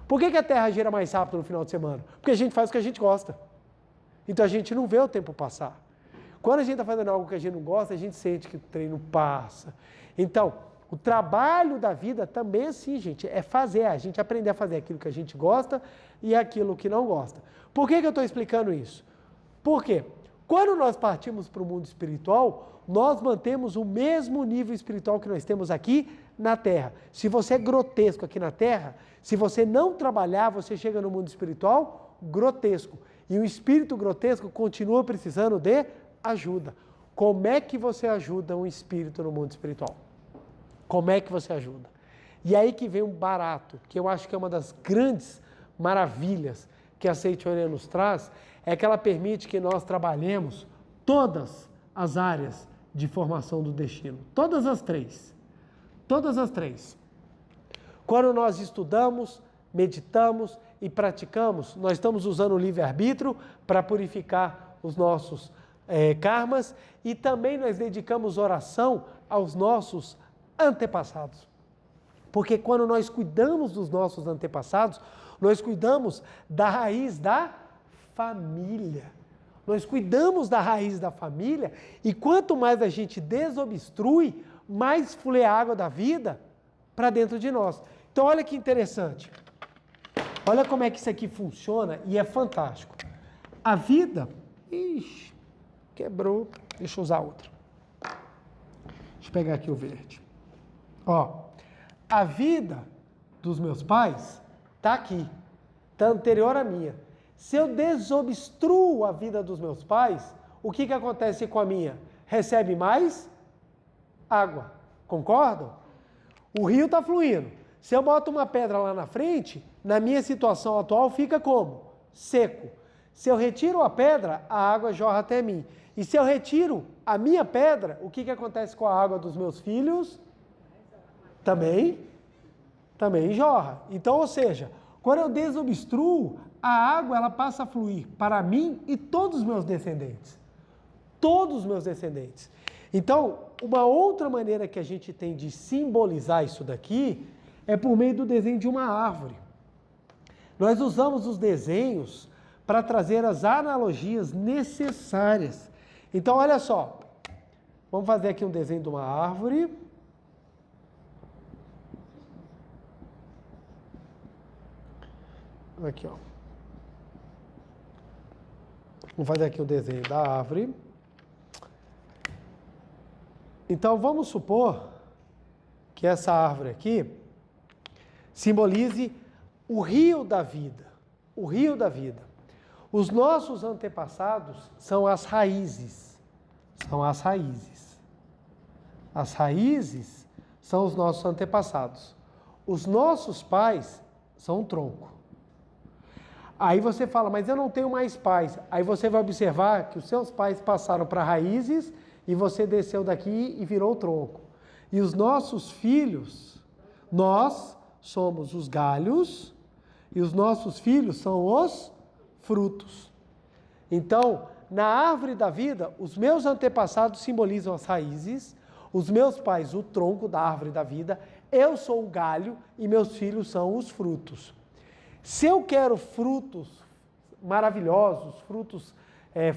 Por que a Terra gira mais rápido no final de semana? Porque a gente faz o que a gente gosta. Então a gente não vê o tempo passar. Quando a gente está fazendo algo que a gente não gosta, a gente sente que o treino passa. Então, o trabalho da vida também é assim, gente, é fazer, a gente aprender a fazer aquilo que a gente gosta e aquilo que não gosta. Por que eu estou explicando isso? Por quê? Quando nós partimos para o mundo espiritual, nós mantemos o mesmo nível espiritual que nós temos aqui na Terra. Se você é grotesco aqui na Terra, se você não trabalhar, você chega no mundo espiritual grotesco. E o espírito grotesco continua precisando de ajuda. Como é que você ajuda um espírito no mundo espiritual? Como é que você ajuda? E aí que vem um barato, que eu acho que é uma das grandes maravilhas que a Seitoria nos traz, é que ela permite que nós trabalhemos todas as áreas de formação do destino. Todas as três. Todas as três. Quando nós estudamos, meditamos e praticamos, nós estamos usando o livre-arbítrio para purificar os nossos karmas e também nós dedicamos oração aos nossos antepassados. Porque quando nós cuidamos dos nossos antepassados, nós cuidamos da raiz da família. Nós cuidamos da raiz da família e quanto mais a gente desobstrui, mais flui a água da vida para dentro de nós. Então olha que interessante. Olha como é que isso aqui funciona e é fantástico. A vida... Ixi, quebrou. Deixa eu usar outra. Deixa eu pegar aqui o verde. Ó, a vida dos meus pais está aqui. Está anterior à minha. Se eu desobstruo a vida dos meus pais, o que acontece com a minha? Recebe mais água. Concordam? O rio está fluindo. Se eu boto uma pedra lá na frente, na minha situação atual fica como? Seco. Se eu retiro a pedra, a água jorra até mim. E se eu retiro a minha pedra, o que acontece com a água dos meus filhos? Também jorra. Então, ou seja, quando eu desobstruo, a água ela passa a fluir para mim e todos os meus descendentes. Todos os meus descendentes. Então, uma outra maneira que a gente tem de simbolizar isso daqui é por meio do desenho de uma árvore. Nós usamos os desenhos para trazer as analogias necessárias. Então, olha só. Vamos fazer aqui um desenho de uma árvore. Aqui, ó. Vamos fazer aqui o desenho da árvore. Então, vamos supor que essa árvore aqui simbolize o rio da vida. O rio da vida. Os nossos antepassados são as raízes. São as raízes. As raízes são os nossos antepassados. Os nossos pais são o tronco. Aí você fala, mas eu não tenho mais pais. Aí você vai observar que os seus pais passaram para raízes e você desceu daqui e virou o tronco. E os nossos filhos, nós somos os galhos e os nossos filhos são os frutos. Então, na árvore da vida, os meus antepassados simbolizam as raízes, os meus pais o tronco da árvore da vida, eu sou o galho e meus filhos são os frutos. Se eu quero frutos maravilhosos, frutos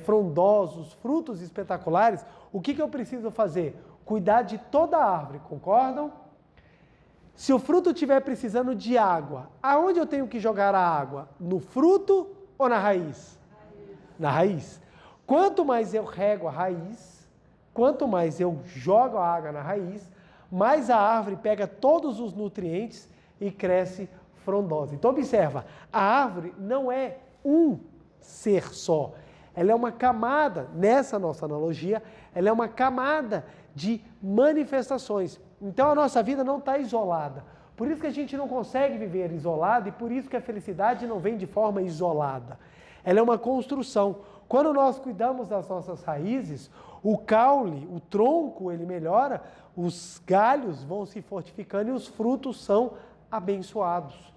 frondosos, frutos espetaculares, o que eu preciso fazer? Cuidar de toda a árvore, concordam? Se o fruto estiver precisando de água, aonde eu tenho que jogar a água? No fruto ou na raiz? Na raiz. Quanto mais eu rego a raiz, quanto mais eu jogo a água na raiz, mais a árvore pega todos os nutrientes e cresce frondosa. Então observa, a árvore não é um ser só. Ela é uma camada, nessa nossa analogia, ela é uma camada de manifestações. Então a nossa vida não está isolada. Por isso que a gente não consegue viver isolado e por isso que a felicidade não vem de forma isolada. Ela é uma construção. Quando nós cuidamos das nossas raízes, o caule, o tronco, ele melhora, os galhos vão se fortificando e os frutos são abençoados.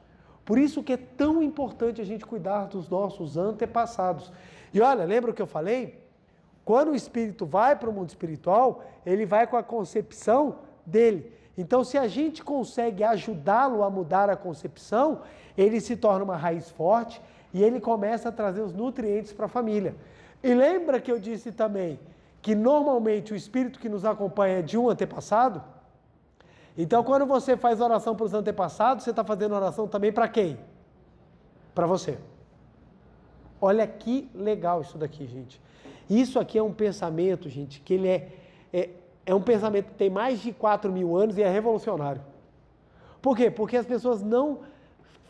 Por isso que é tão importante a gente cuidar dos nossos antepassados. E olha, lembra o que eu falei? Quando o espírito vai para o mundo espiritual, ele vai com a concepção dele. Então, se a gente consegue ajudá-lo a mudar a concepção, ele se torna uma raiz forte e ele começa a trazer os nutrientes para a família. E lembra que eu disse também que normalmente o espírito que nos acompanha é de um antepassado? Então, quando você faz oração para os antepassados, você está fazendo oração também para quem? Para você. Olha que legal isso daqui, gente. Isso aqui é um pensamento, gente, que ele é um pensamento que tem mais de 4.000 anos e é revolucionário. Por quê? Porque as pessoas não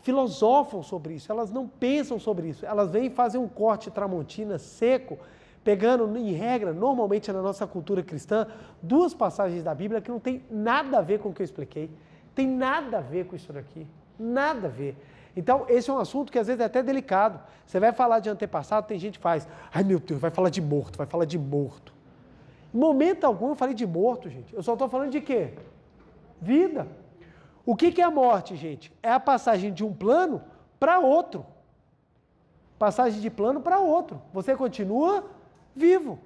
filosofam sobre isso, elas não pensam sobre isso. Elas vêm fazer um corte tramontina seco, pegando em regra, normalmente na nossa cultura cristã, duas passagens da Bíblia que não tem nada a ver com o que eu expliquei. Tem nada a ver com isso daqui. Nada a ver. Então, esse é um assunto que às vezes é até delicado. Você vai falar de antepassado, tem gente que faz, ai meu Deus, vai falar de morto, vai falar de morto. Em momento algum eu falei de morto, gente. Eu só estou falando de quê? Vida. O que é a morte, gente? É a passagem de um plano para outro. Passagem de plano para outro. Você continua vivo.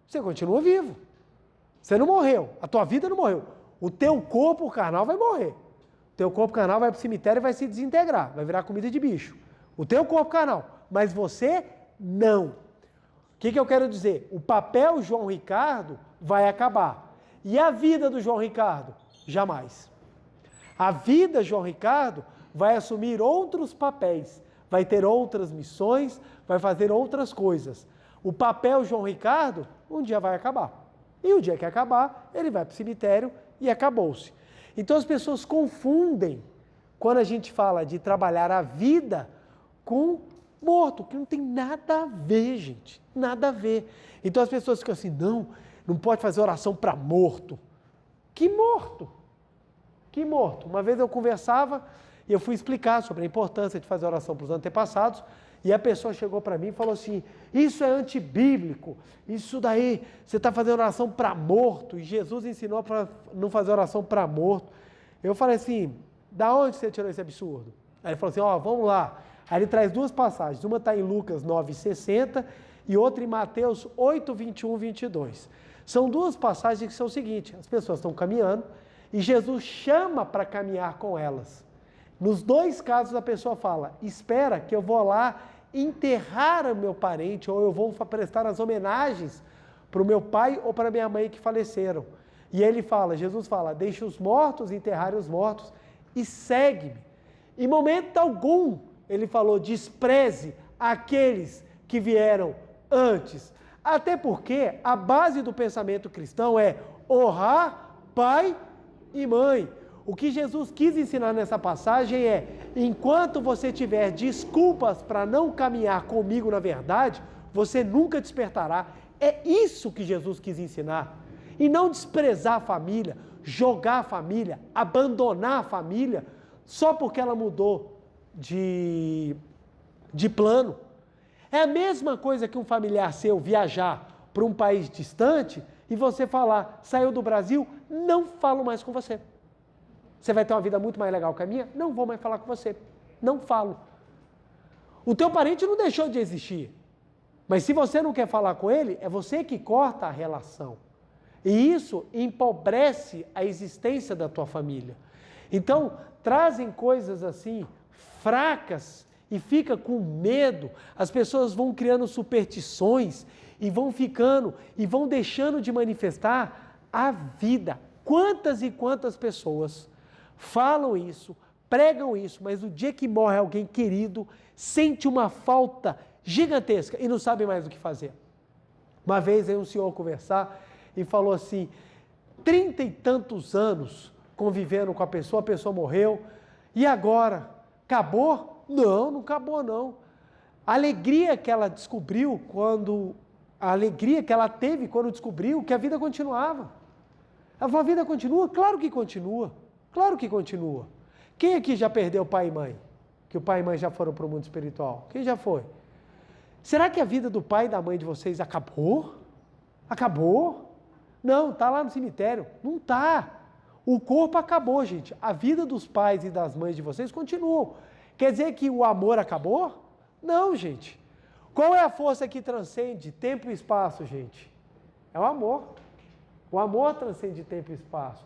Você continua vivo. Você não morreu. A tua vida não morreu. O teu corpo carnal vai morrer. O teu corpo carnal vai para o cemitério e vai se desintegrar. Vai virar comida de bicho. O teu corpo carnal. Mas você não. O que eu quero dizer? O papel João Ricardo vai acabar. E a vida do João Ricardo? Jamais. A vida João Ricardo vai assumir outros papéis, vai ter outras missões, vai fazer outras coisas. O papel João Ricardo um dia vai acabar. E o dia que acabar, ele vai para o cemitério e acabou-se. Então as pessoas confundem quando a gente fala de trabalhar a vida com morto, que não tem nada a ver, gente. Nada a ver. Então as pessoas ficam assim, não pode fazer oração para morto. Que morto? Que morto? Uma vez eu conversava e eu fui explicar sobre a importância de fazer oração para os antepassados e a pessoa chegou para mim e falou assim, isso é antibíblico, isso daí, você está fazendo oração para morto e Jesus ensinou para não fazer oração para morto. Eu falei assim, da onde você tirou esse absurdo? Aí ele falou assim, vamos lá. Aí ele traz duas passagens, uma está em Lucas 9,60 e outra em Mateus 8, 21, 22. São duas passagens que são o seguinte, as pessoas estão caminhando e Jesus chama para caminhar com elas. Nos dois casos a pessoa fala, espera que eu vou lá enterrar o meu parente ou eu vou prestar as homenagens para o meu pai ou para minha mãe que faleceram. E ele fala, Jesus fala, deixe os mortos enterrarem os mortos e segue-me. Em momento algum ele falou, despreze aqueles que vieram antes. Até porque a base do pensamento cristão é honrar pai e mãe. O que Jesus quis ensinar nessa passagem é, enquanto você tiver desculpas para não caminhar comigo na verdade, você nunca despertará. É isso que Jesus quis ensinar. E não desprezar a família, jogar a família, abandonar a família, só porque ela mudou de plano. É a mesma coisa que um familiar seu viajar para um país distante e você falar, saiu do Brasil, não falo mais com você. Você vai ter uma vida muito mais legal que a minha? Não vou mais falar com você. Não falo. O teu parente não deixou de existir. Mas se você não quer falar com ele, é você que corta a relação. E isso empobrece a existência da tua família. Então, trazem coisas assim, fracas, e fica com medo. As pessoas vão criando superstições e vão ficando, e vão deixando de manifestar a vida. Quantas e quantas pessoas falam isso, pregam isso, mas o dia que morre alguém querido, sente uma falta gigantesca e não sabe mais o que fazer. Uma vez veio um senhor conversar e falou assim, 30 e tantos anos convivendo com a pessoa morreu, E agora? Acabou? Não, não acabou não. A alegria que ela descobriu a alegria que ela teve quando descobriu que a vida continuava. Ela falou, a vida continua? Claro que continua. Claro que continua. Quem aqui já perdeu pai e mãe? Que o pai e mãe já foram para o mundo espiritual? Quem já foi? Será que a vida do pai e da mãe de vocês acabou? Acabou? Não, está lá no cemitério. Não está. O corpo acabou, gente. A vida dos pais e das mães de vocês continua. Quer dizer que o amor acabou? Não, gente. Qual é a força que transcende tempo e espaço, gente? É o amor. O amor transcende tempo e espaço.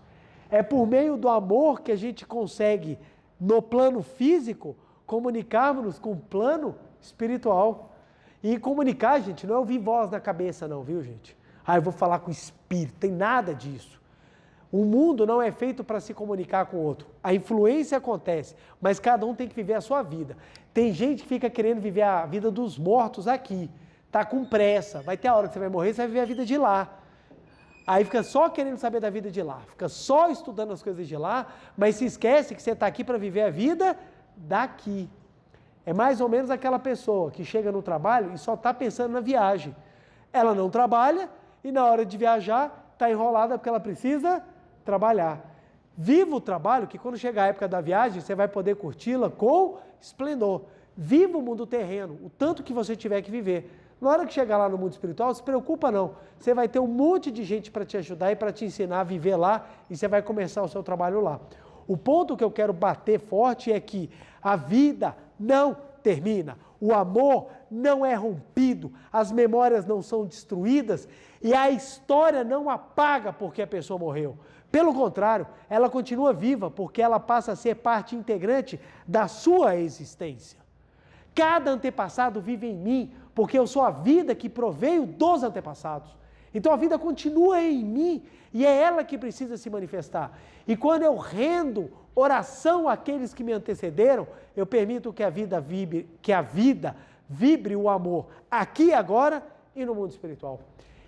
É por meio do amor que a gente consegue, no plano físico, comunicarmos-nos com o plano espiritual. E comunicar, gente, não é ouvir voz na cabeça não, viu, gente? Eu vou falar com o espírito, tem nada disso. O mundo não é feito para se comunicar com o outro. A influência acontece, mas cada um tem que viver a sua vida. Tem gente que fica querendo viver a vida dos mortos aqui. Tá com pressa. Vai ter a hora que você vai morrer, você vai viver a vida de lá. Aí fica só querendo saber da vida de lá. Fica só estudando as coisas de lá, mas se esquece que você está aqui para viver a vida daqui. É mais ou menos aquela pessoa que chega no trabalho e só está pensando na viagem. Ela não trabalha e na hora de viajar está enrolada porque ela precisa trabalhar. Viva o trabalho, que quando chegar a época da viagem, você vai poder curti-la com esplendor. Viva o mundo terreno, o tanto que você tiver que viver. Na hora que chegar lá no mundo espiritual, não se preocupa não. Você vai ter um monte de gente para te ajudar e para te ensinar a viver lá e você vai começar o seu trabalho lá. O ponto que eu quero bater forte é que a vida não termina. O amor não é rompido, as memórias não são destruídas e a história não apaga porque a pessoa morreu. Pelo contrário, ela continua viva porque ela passa a ser parte integrante da sua existência. Cada antepassado vive em mim porque eu sou a vida que proveio dos antepassados. Então a vida continua em mim e é ela que precisa se manifestar. E quando eu rendo oração àqueles que me antecederam, eu permito que a vida vibre o amor aqui e agora e no mundo espiritual.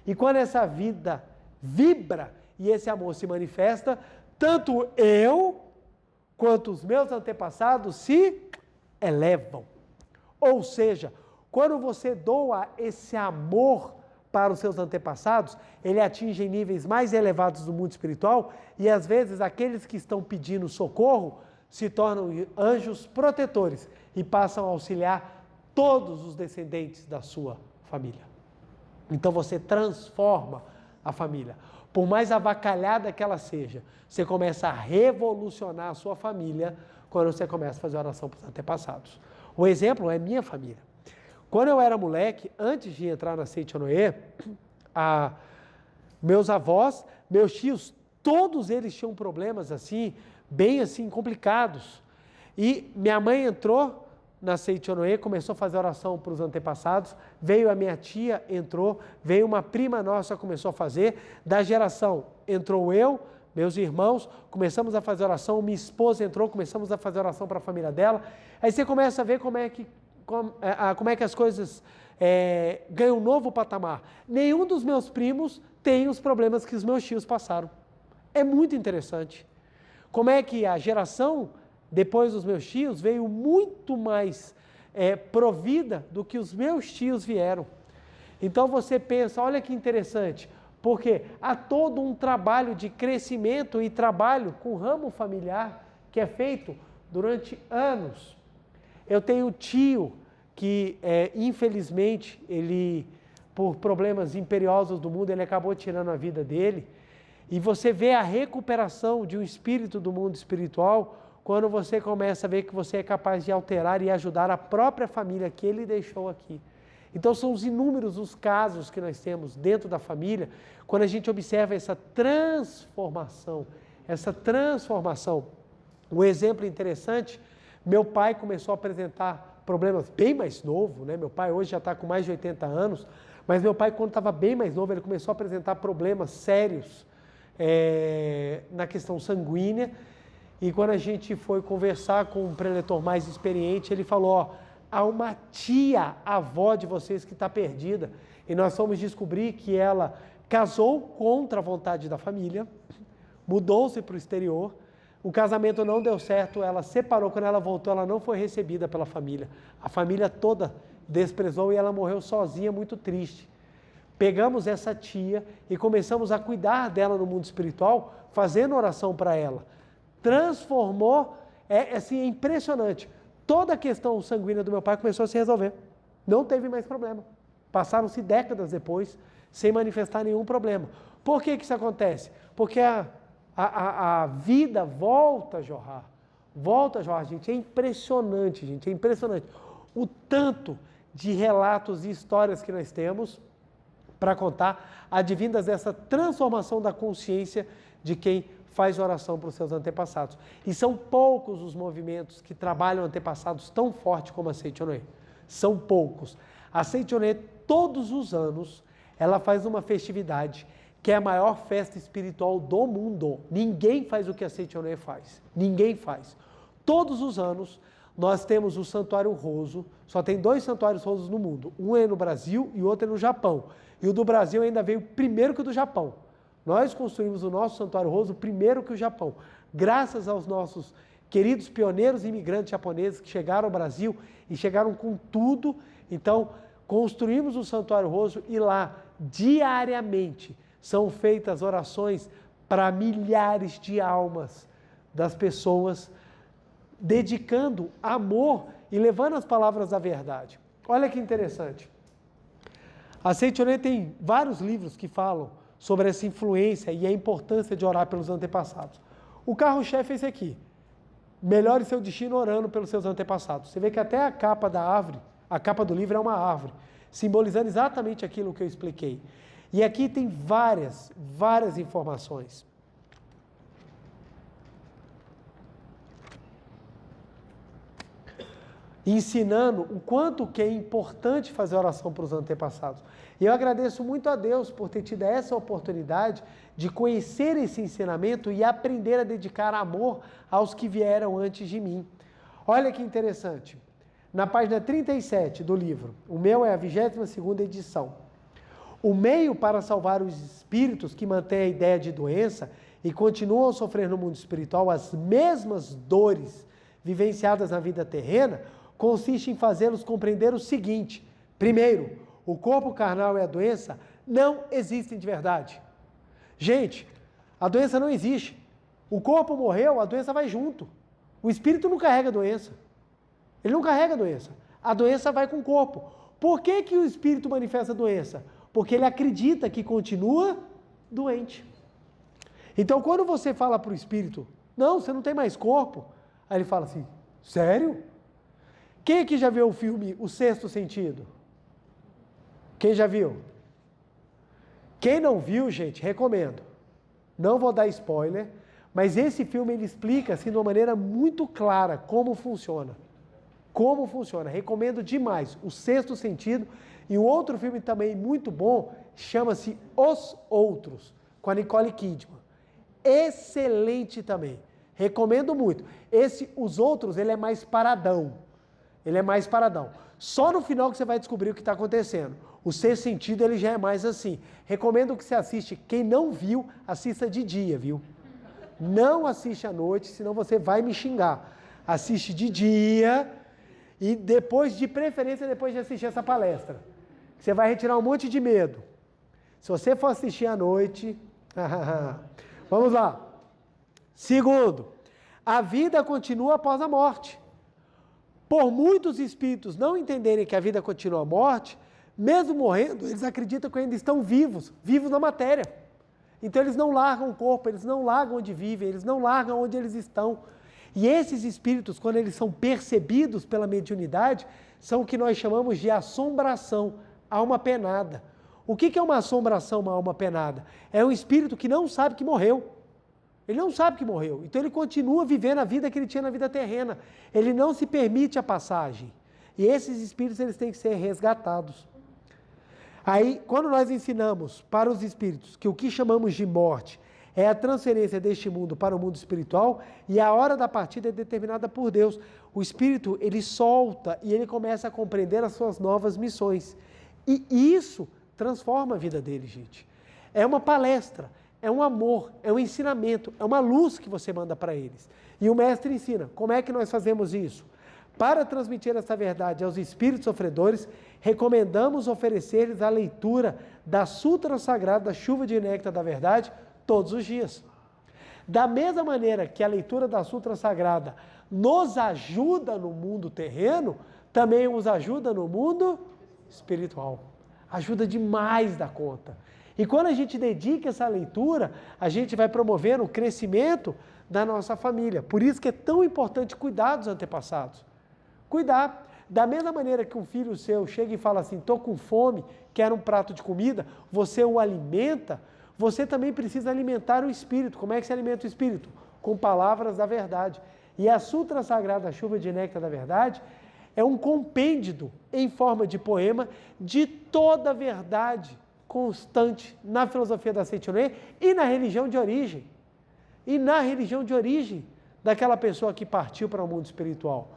E quando essa vida vibra e esse amor se manifesta, tanto eu quanto os meus antepassados se elevam. Ou seja, quando você doa esse amor para os seus antepassados, ele atinge níveis mais elevados do mundo espiritual e às vezes aqueles que estão pedindo socorro se tornam anjos protetores e passam a auxiliar todos os descendentes da sua família. Então você transforma a família. Por mais avacalhada que ela seja, você começa a revolucionar a sua família quando você começa a fazer oração para os antepassados. O exemplo é minha família. Quando eu era moleque, antes de entrar na Seitianoye, meus avós, meus tios, todos eles tinham problemas assim, bem assim, complicados. E minha mãe entrou na Seitianoye, começou a fazer oração para os antepassados, veio a minha tia, entrou, veio uma prima nossa, começou a fazer, da geração entrou eu, meus irmãos, começamos a fazer oração, minha esposa entrou, começamos a fazer oração para a família dela, aí você começa a ver como é que as coisas ganham um novo patamar. Nenhum dos meus primos tem os problemas que os meus tios passaram. É muito interessante. Como é que a geração depois dos meus tios veio muito mais provida do que os meus tios vieram. Então você pensa, olha que interessante, porque há todo um trabalho de crescimento e trabalho com o ramo familiar que é feito durante anos. Eu tenho um tio que, infelizmente, ele, por problemas imperiosos do mundo, ele acabou tirando a vida dele. E você vê a recuperação de um espírito do mundo espiritual quando você começa a ver que você é capaz de alterar e ajudar a própria família que ele deixou aqui. Então são os inúmeros os casos que nós temos dentro da família, quando a gente observa essa transformação. Um exemplo interessante, meu pai começou a apresentar problemas bem mais novo, né? Meu pai hoje já está com mais de 80 anos, mas meu pai quando estava bem mais novo, ele começou a apresentar problemas sérios na questão sanguínea, e quando a gente foi conversar com um preletor mais experiente, ele falou, há uma tia, avó de vocês que está perdida, e nós fomos descobrir que ela casou contra a vontade da família, mudou-se para o exterior, o casamento não deu certo, ela separou, quando ela voltou, ela não foi recebida pela família. A família toda desprezou e ela morreu sozinha, muito triste. Pegamos essa tia e começamos a cuidar dela no mundo espiritual, fazendo oração para ela. Transformou, assim, é impressionante. Toda a questão sanguínea do meu pai começou a se resolver. Não teve mais problema. Passaram-se décadas depois, sem manifestar nenhum problema. Por que isso acontece? Porque a vida volta a jorrar. Volta a jorrar, gente. É impressionante, gente. É impressionante. O tanto de relatos e histórias que nós temos para contar, advindas dessa transformação da consciência de quem faz oração para os seus antepassados. E são poucos os movimentos que trabalham antepassados tão forte como a Seitonê. São poucos. A Seitonê, todos os anos, ela faz uma festividade que é a maior festa espiritual do mundo. Ninguém faz o que a Seitonê faz. Ninguém faz. Todos os anos, nós temos o Santuário Roso. Só tem 2 santuários rosos no mundo. Um é no Brasil e o outro é no Japão. E o do Brasil ainda veio primeiro que o do Japão. Nós construímos o nosso Santuário Roso primeiro que o Japão. Graças aos nossos queridos pioneiros imigrantes japoneses que chegaram ao Brasil e chegaram com tudo. Então, construímos o Santuário Roso e lá, diariamente, são feitas orações para milhares de almas das pessoas, dedicando amor e levando as palavras da verdade. Olha que interessante. A Seitonê tem vários livros que falam sobre essa influência e a importância de orar pelos antepassados. O carro-chefe é esse aqui. Melhore seu destino orando pelos seus antepassados. Você vê que até a capa da árvore, a capa do livro é uma árvore, simbolizando exatamente aquilo que eu expliquei. E aqui tem várias informações. Ensinando o quanto que é importante fazer oração para os antepassados. E eu agradeço muito a Deus por ter tido essa oportunidade de conhecer esse ensinamento e aprender a dedicar amor aos que vieram antes de mim. Olha que interessante. Na página 37 do livro, o meu é a 22ª edição. O meio para salvar os espíritos que mantêm a ideia de doença e continuam a sofrer no mundo espiritual as mesmas dores vivenciadas na vida terrena, consiste em fazê-los compreender o seguinte: primeiro, o corpo carnal e a doença não existem de verdade. Gente, a doença não existe. O corpo morreu, a doença vai junto. O espírito não carrega a doença. Ele não carrega a doença. A doença vai com o corpo. Por que que o espírito manifesta a doença? Porque ele acredita que continua doente. Então, quando você fala para o espírito, não, você não tem mais corpo, aí ele fala assim, sério? Quem aqui já viu o filme O Sexto Sentido? Quem já viu? Quem não viu, gente, recomendo. Não vou dar spoiler, mas esse filme ele explica assim, de uma maneira muito clara como funciona. Como funciona. Recomendo demais. O Sexto Sentido. E um outro filme também muito bom, chama-se Os Outros, com a Nicole Kidman. Excelente também. Recomendo muito. Os Outros, ele é mais paradão. Ele é mais paradão. Só no final que você vai descobrir o que está acontecendo. O Sexto Sentido, ele já é mais assim. Recomendo que você assiste. Quem não viu, assista de dia, viu? Não assiste à noite, senão você vai me xingar. Assiste de dia e depois, de preferência, depois de assistir essa palestra. Você vai retirar um monte de medo. Se você for assistir à noite... Vamos lá. Segundo, a vida continua após a morte. Por muitos espíritos não entenderem que a vida continua à morte, mesmo morrendo, eles acreditam que ainda estão vivos, vivos na matéria. Então eles não largam o corpo, eles não largam onde vivem, eles não largam onde eles estão. E esses espíritos, quando eles são percebidos pela mediunidade, são o que nós chamamos de assombração, alma penada. O que é uma assombração, uma alma penada? É um espírito que não sabe que morreu. Ele não sabe que morreu, então ele continua vivendo a vida que ele tinha na vida terrena. Ele não se permite a passagem. E esses espíritos eles têm que ser resgatados. Aí, quando nós ensinamos para os espíritos que o que chamamos de morte é a transferência deste mundo para o mundo espiritual e a hora da partida é determinada por Deus, o espírito ele solta e ele começa a compreender as suas novas missões. E isso transforma a vida dele, gente. É uma palestra. é um amor, é um ensinamento, é uma luz que você manda para eles. E o mestre ensina. Como é que nós fazemos isso? Para transmitir essa verdade aos espíritos sofredores, recomendamos oferecer-lhes a leitura da Sutra Sagrada, da Chuva de Néctar da Verdade, todos os dias. Da mesma maneira que a leitura da Sutra Sagrada nos ajuda no mundo terreno, também nos ajuda no mundo espiritual. Ajuda demais da conta. E quando a gente dedica essa leitura, a gente vai promovendo o crescimento da nossa família. Por isso que é tão importante cuidar dos antepassados. Cuidar. Da mesma maneira que um filho seu chega e fala assim, estou com fome, quero um prato de comida, você o alimenta, você também precisa alimentar o espírito. Como é que se alimenta o espírito? Com palavras da verdade. E a Sutra Sagrada, a Chuva de Néctar da Verdade, é um compêndio em forma de poema de toda a verdade constante na filosofia da Seichoné e na religião de origem. E na religião de origem daquela pessoa que partiu para o mundo espiritual.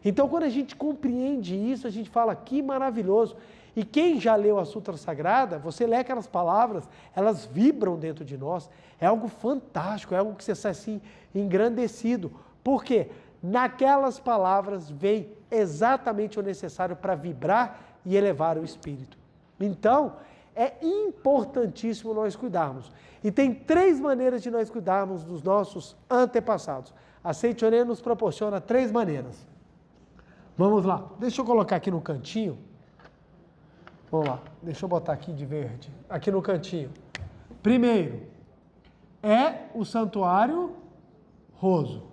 Então, quando a gente compreende isso, a gente fala, que maravilhoso. E quem já leu a Sutra Sagrada, você lê aquelas palavras, elas vibram dentro de nós. É algo fantástico, é algo que você sai assim, engrandecido. Por quê? Naquelas palavras vem exatamente o necessário para vibrar e elevar o espírito. Então, é importantíssimo nós cuidarmos. E tem 3 maneiras de nós cuidarmos dos nossos antepassados. A Seichoné nos proporciona 3 maneiras. Vamos lá, deixa eu colocar aqui no cantinho. Vamos lá, deixa eu botar aqui de verde, aqui no cantinho. Primeiro, é o Santuário Roso.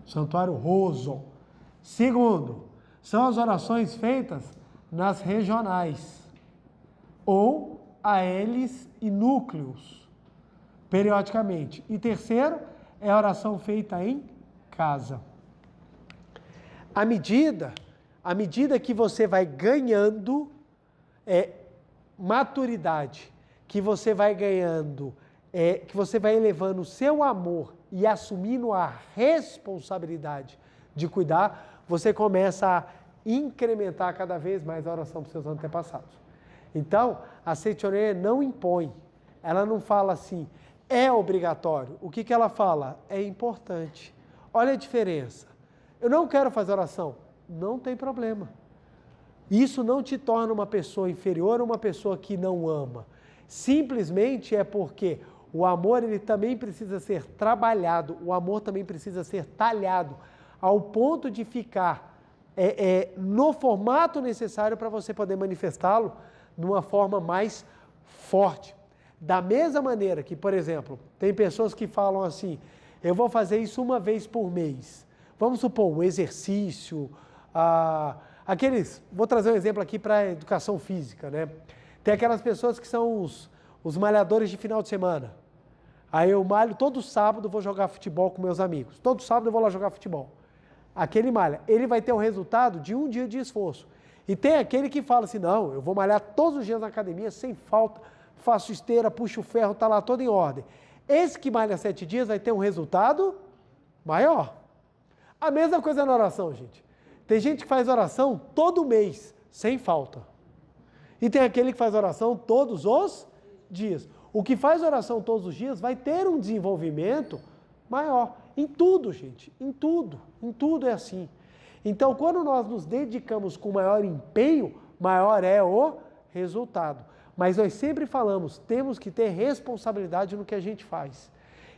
Santuário Roso. Segundo, são as orações feitas nas regionais, ou ALs e núcleos, periodicamente. E terceiro, é a oração feita em casa. À medida que você vai ganhando maturidade, que você vai ganhando, que você vai elevando o seu amor e assumindo a responsabilidade de cuidar, você começa a incrementar cada vez mais a oração para os seus antepassados. Então, a Seichoné não impõe, ela não fala assim, é obrigatório. O que ela fala? É importante. Olha a diferença. Eu não quero fazer oração. Não tem problema. Isso não te torna uma pessoa inferior ou uma pessoa que não ama. Simplesmente é porque o amor ele também precisa ser trabalhado, o amor também precisa ser talhado, ao ponto de ficar no formato necessário para você poder manifestá-lo de uma forma mais forte. Da mesma maneira que, por exemplo, tem pessoas que falam assim, eu vou fazer isso uma vez por mês. Vamos supor, um exercício, vou trazer um exemplo aqui para a educação física, né? Tem aquelas pessoas que são os malhadores de final de semana. Aí eu malho todo sábado, vou jogar futebol com meus amigos. Todo sábado eu vou lá jogar futebol. Aquele malha, ele vai ter o resultado de um dia de esforço. E tem aquele que fala assim, não, eu vou malhar todos os dias na academia, sem falta, faço esteira, puxo o ferro, está lá todo em ordem. Esse que malha 7 dias vai ter um resultado maior. A mesma coisa na oração, gente. Tem gente que faz oração todo mês, sem falta. E tem aquele que faz oração todos os dias. O que faz oração todos os dias vai ter um desenvolvimento maior. Em tudo, gente. Em tudo. Em tudo é assim. Então, quando nós nos dedicamos com maior empenho, maior é o resultado. Mas nós sempre falamos, temos que ter responsabilidade no que a gente faz.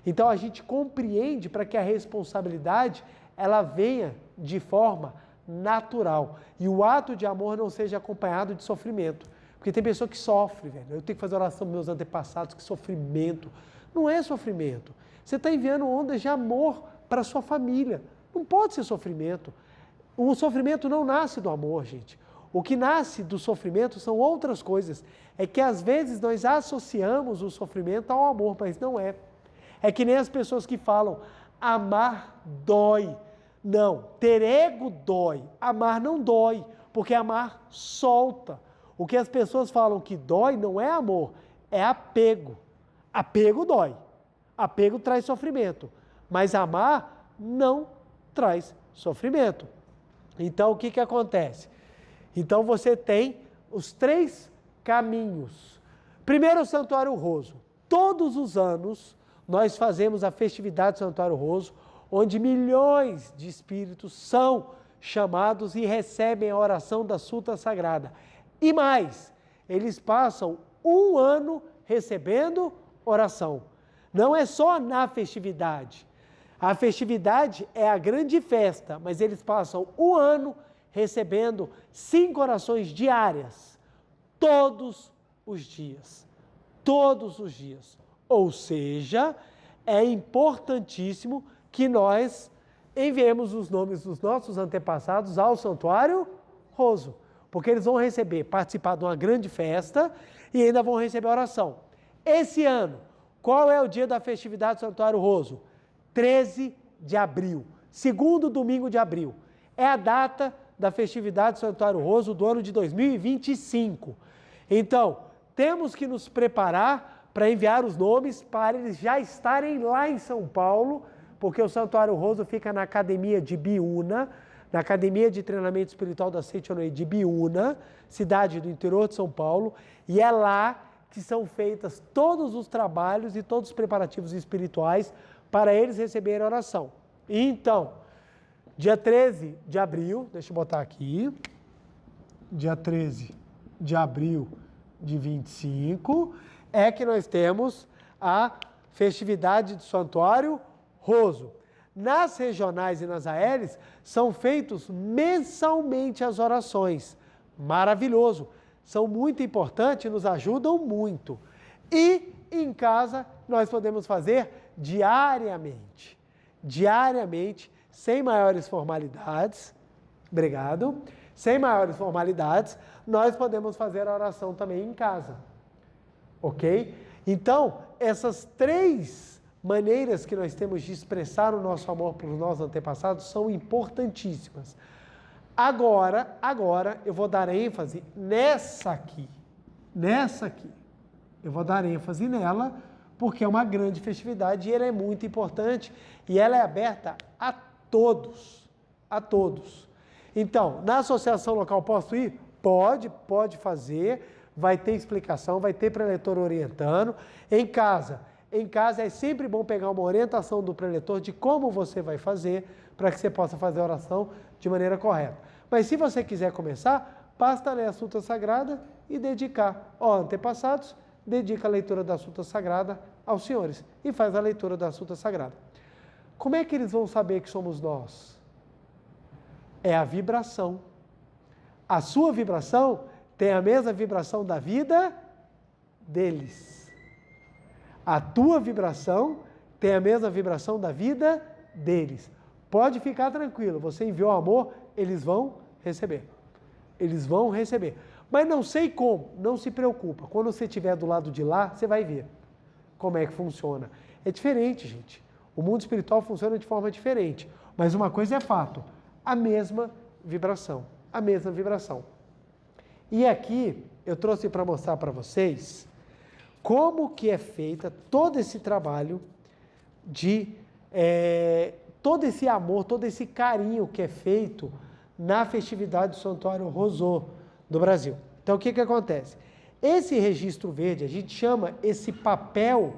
Então, a gente compreende para que a responsabilidade ela venha de forma natural. E o ato de amor não seja acompanhado de sofrimento. Porque tem pessoa que sofre, velho. Eu tenho que fazer oração para meus antepassados, que sofrimento. Não é sofrimento. Você está enviando ondas de amor para a sua família. Não pode ser sofrimento. O sofrimento não nasce do amor, gente. O que nasce do sofrimento são outras coisas. É que às vezes nós associamos o sofrimento ao amor, mas não é. É que nem as pessoas que falam, amar dói. Não, ter ego dói. Amar não dói, porque amar solta. O que as pessoas falam que dói não é amor, é apego. Apego dói. Apego traz sofrimento. Mas amar não traz sofrimento. Então, o que acontece? Então, você tem os 3 caminhos. Primeiro, o Santuário Roso. Todos os anos, nós fazemos a festividade do Santuário Roso, onde milhões de espíritos são chamados e recebem a oração da Suta Sagrada. E mais, eles passam um ano recebendo oração. Não é só na festividade. A festividade é a grande festa, mas eles passam um ano recebendo 5 orações diárias, todos os dias. Todos os dias. Ou seja, é importantíssimo que nós enviemos os nomes dos nossos antepassados ao Santuário Roso, porque eles vão participar de uma grande festa e ainda vão receber oração. Esse ano, qual é o dia da festividade do Santuário Roso? 13 de abril, segundo domingo de abril. É a data da festividade do Santuário Roso do ano de 2025. Então, temos que nos preparar para enviar os nomes para eles já estarem lá em São Paulo, porque o Santuário Roso fica na Academia de Biúna, na Academia de Treinamento Espiritual da Seichonoye de Biúna, cidade do interior de São Paulo, e é lá que são feitas todos os trabalhos e todos os preparativos espirituais para eles receberem a oração. Então, dia 13 de abril, deixa eu botar aqui, dia 13 de abril de 25, é que nós temos a festividade do Santuário Roso. Nas regionais e nas ALs, são feitos mensalmente as orações. Maravilhoso. São muito importantes, nos ajudam muito. E em casa, nós podemos fazer diariamente. Diariamente, sem maiores formalidades. Obrigado. Sem maiores formalidades, nós podemos fazer a oração também em casa. Ok? Então, essas 3 maneiras que nós temos de expressar o nosso amor pelos nossos antepassados são importantíssimas. Agora, eu vou dar ênfase nessa aqui. Eu vou dar ênfase nela, porque é uma grande festividade e ela é muito importante e ela é aberta a todos. A todos. Então, na associação local posso ir? Pode fazer, vai ter explicação, vai ter preletor orientando. Em casa é sempre bom pegar uma orientação do preletor de como você vai fazer, para que você possa fazer a oração de maneira correta. Mas se você quiser começar, basta ler a Suta Sagrada e dedicar. Antepassados, dedica a leitura da Suta Sagrada aos senhores e faz a leitura da Suta Sagrada. Como é que eles vão saber que somos nós? É a vibração. A sua vibração tem a mesma vibração da vida deles. A tua vibração tem a mesma vibração da vida deles. Pode ficar tranquilo, você enviou amor, eles vão receber. Eles vão receber. Mas não sei como, não se preocupa. Quando você estiver do lado de lá, você vai ver como é que funciona. É diferente, gente. O mundo espiritual funciona de forma diferente. Mas uma coisa é fato, a mesma vibração. A mesma vibração. E aqui eu trouxe para mostrar para vocês como que é feita todo esse trabalho de todo esse amor, todo esse carinho que é feito na festividade do Santuário Roso do Brasil. Então o que acontece? Esse registro verde, a gente chama esse papel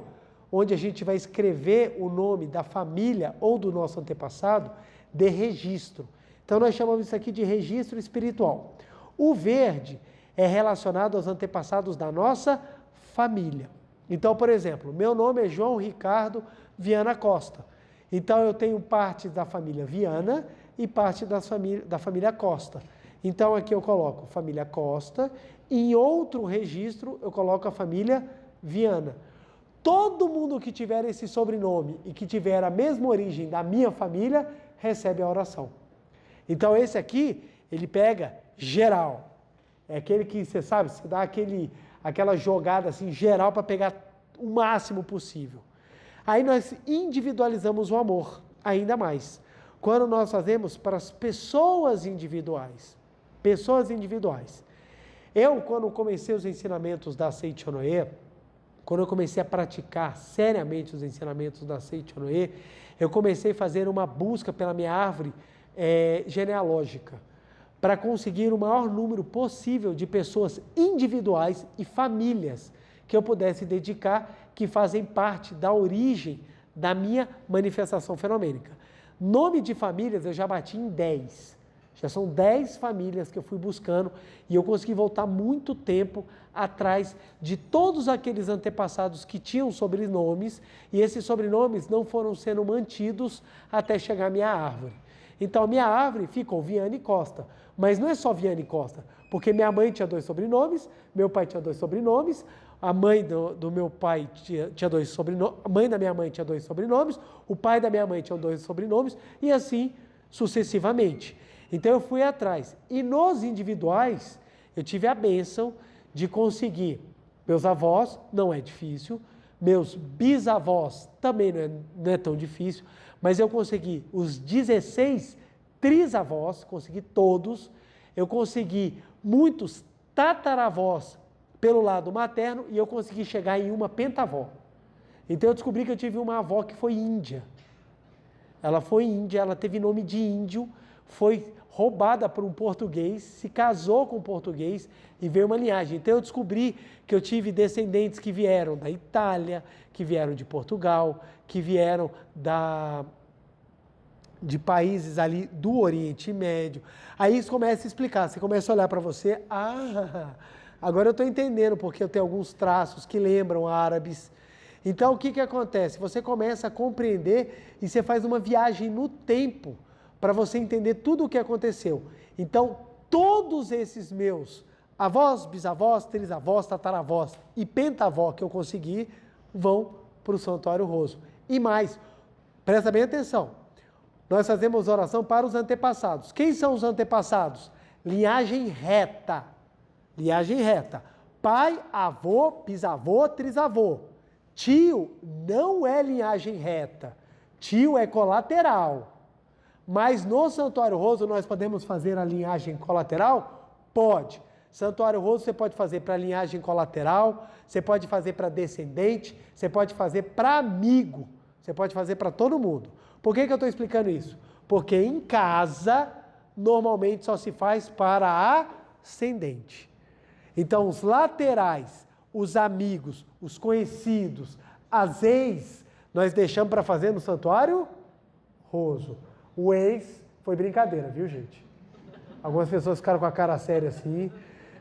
onde a gente vai escrever o nome da família ou do nosso antepassado de registro. Então nós chamamos isso aqui de registro espiritual. O verde é relacionado aos antepassados da nossa família. Então, por exemplo, meu nome é João Ricardo Viana Costa. Então eu tenho parte da família Viana e parte da família Costa. Então aqui eu coloco família Costa, e em outro registro eu coloco a família Viana. Todo mundo que tiver esse sobrenome e que tiver a mesma origem da minha família, recebe a oração. Então esse aqui, ele pega geral. É aquele que, você sabe, você dá aquela jogada assim, geral, para pegar o máximo possível. Aí nós individualizamos o amor, ainda mais. Quando nós fazemos para as pessoas individuais. Pessoas individuais. Eu, quando comecei os ensinamentos da Seichonoye, quando eu comecei a praticar seriamente os ensinamentos da Seichonoye, eu comecei a fazer uma busca pela minha árvore genealógica, para conseguir o maior número possível de pessoas individuais e famílias que eu pudesse dedicar, que fazem parte da origem da minha manifestação fenomênica. Nome de famílias eu já bati em 10. Já são 10 famílias que eu fui buscando e eu consegui voltar muito tempo atrás de todos aqueles antepassados que tinham sobrenomes e esses sobrenomes não foram sendo mantidos até chegar à minha árvore. Então, a minha árvore ficou Viane Costa, mas não é só Viane Costa, porque minha mãe tinha 2 sobrenomes, meu pai tinha 2 sobrenomes, a mãe do meu pai tinha 2 sobrenomes, a mãe da minha mãe tinha 2 sobrenomes, o pai da minha mãe tinha 2 sobrenomes e assim sucessivamente. Então eu fui atrás. E nos individuais, eu tive a bênção de conseguir. Meus avós, não é difícil. Meus bisavós, também não é tão difícil. Mas eu consegui os 16 trisavós, consegui todos. Eu consegui muitos tataravós pelo lado materno e eu consegui chegar em uma pentavó. Então eu descobri que eu tive uma avó que foi índia. Ela foi índia, ela teve nome de índio, foi roubada por um português, se casou com um português e veio uma linhagem. Então eu descobri que eu tive descendentes que vieram da Itália, que vieram de Portugal, que vieram de países ali do Oriente Médio. Aí isso começa a explicar, você começa a olhar para você, agora eu estou entendendo porque eu tenho alguns traços que lembram árabes. Então o que acontece? Você começa a compreender e você faz uma viagem no tempo para você entender tudo o que aconteceu. Então, todos esses meus avós, bisavós, trisavós, tataravós e pentavó que eu consegui vão para o Santuário Roso. E mais, presta bem atenção, nós fazemos oração para os antepassados. Quem são os antepassados? Linhagem reta. Linhagem reta. Pai, avô, bisavô, trisavô. Tio não é linhagem reta. Tio é colateral. Mas no Santuário Roso nós podemos fazer a linhagem colateral? Pode. Santuário Roso você pode fazer para linhagem colateral, você pode fazer para descendente, você pode fazer para amigo, você pode fazer para todo mundo. Por que eu estou explicando isso? Porque em casa normalmente só se faz para ascendente. Então os laterais, os amigos, os conhecidos, as ex, nós deixamos para fazer no Santuário Roso. O ex foi brincadeira, viu, gente? Algumas pessoas ficaram com a cara séria assim.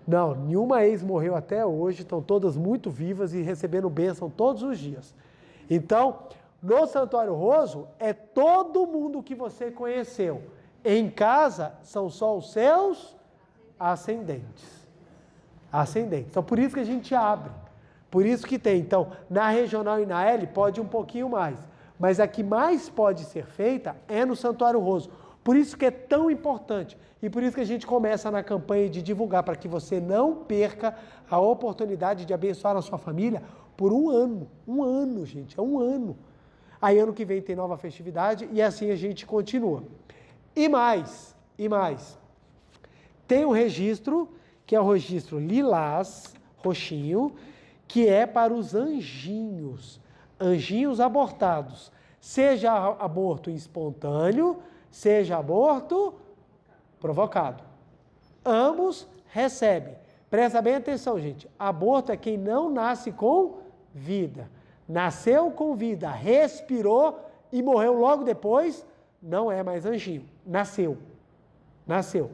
Não, nenhuma ex morreu até hoje, estão todas muito vivas e recebendo bênção todos os dias. Então, no Santuário Roso, é todo mundo que você conheceu. Em casa, são só os seus ascendentes. Ascendentes. Então, por isso que a gente abre. Por isso que tem. Então, na regional e na L, pode um pouquinho mais. Mas a que mais pode ser feita é no Santuário Roso. Por isso que é tão importante. E por isso que a gente começa na campanha de divulgar, para que você não perca a oportunidade de abençoar a sua família por um ano. Um ano, gente, é um ano. Aí ano que vem tem nova festividade e assim a gente continua. E mais. Tem um registro, que é o registro lilás, roxinho, que é para os anjinhos. Anjinhos abortados, seja aborto espontâneo, seja aborto provocado. Ambos recebem. Presta bem atenção, gente. Aborto é quem não nasce com vida. Nasceu com vida, respirou e morreu logo depois, não é mais anjinho. Nasceu.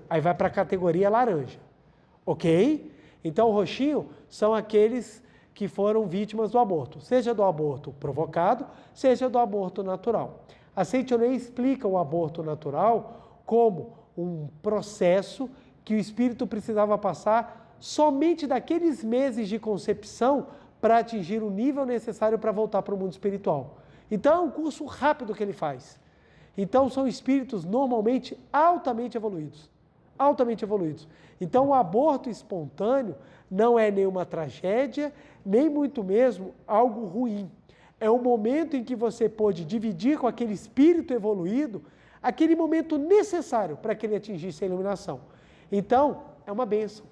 Aí vai para a categoria laranja. Ok? Então o roxinho são aqueles que foram vítimas do aborto, seja do aborto provocado, seja do aborto natural. A Seitonei explica o aborto natural como um processo que o espírito precisava passar somente daqueles meses de concepção para atingir o nível necessário para voltar para o mundo espiritual. Então é um curso rápido que ele faz. Então são espíritos normalmente altamente evoluídos. Então o aborto espontâneo não é nenhuma tragédia, nem muito mesmo algo ruim. É um momento em que você pode dividir com aquele espírito evoluído aquele momento necessário para que ele atingisse a iluminação. Então, é uma bênção.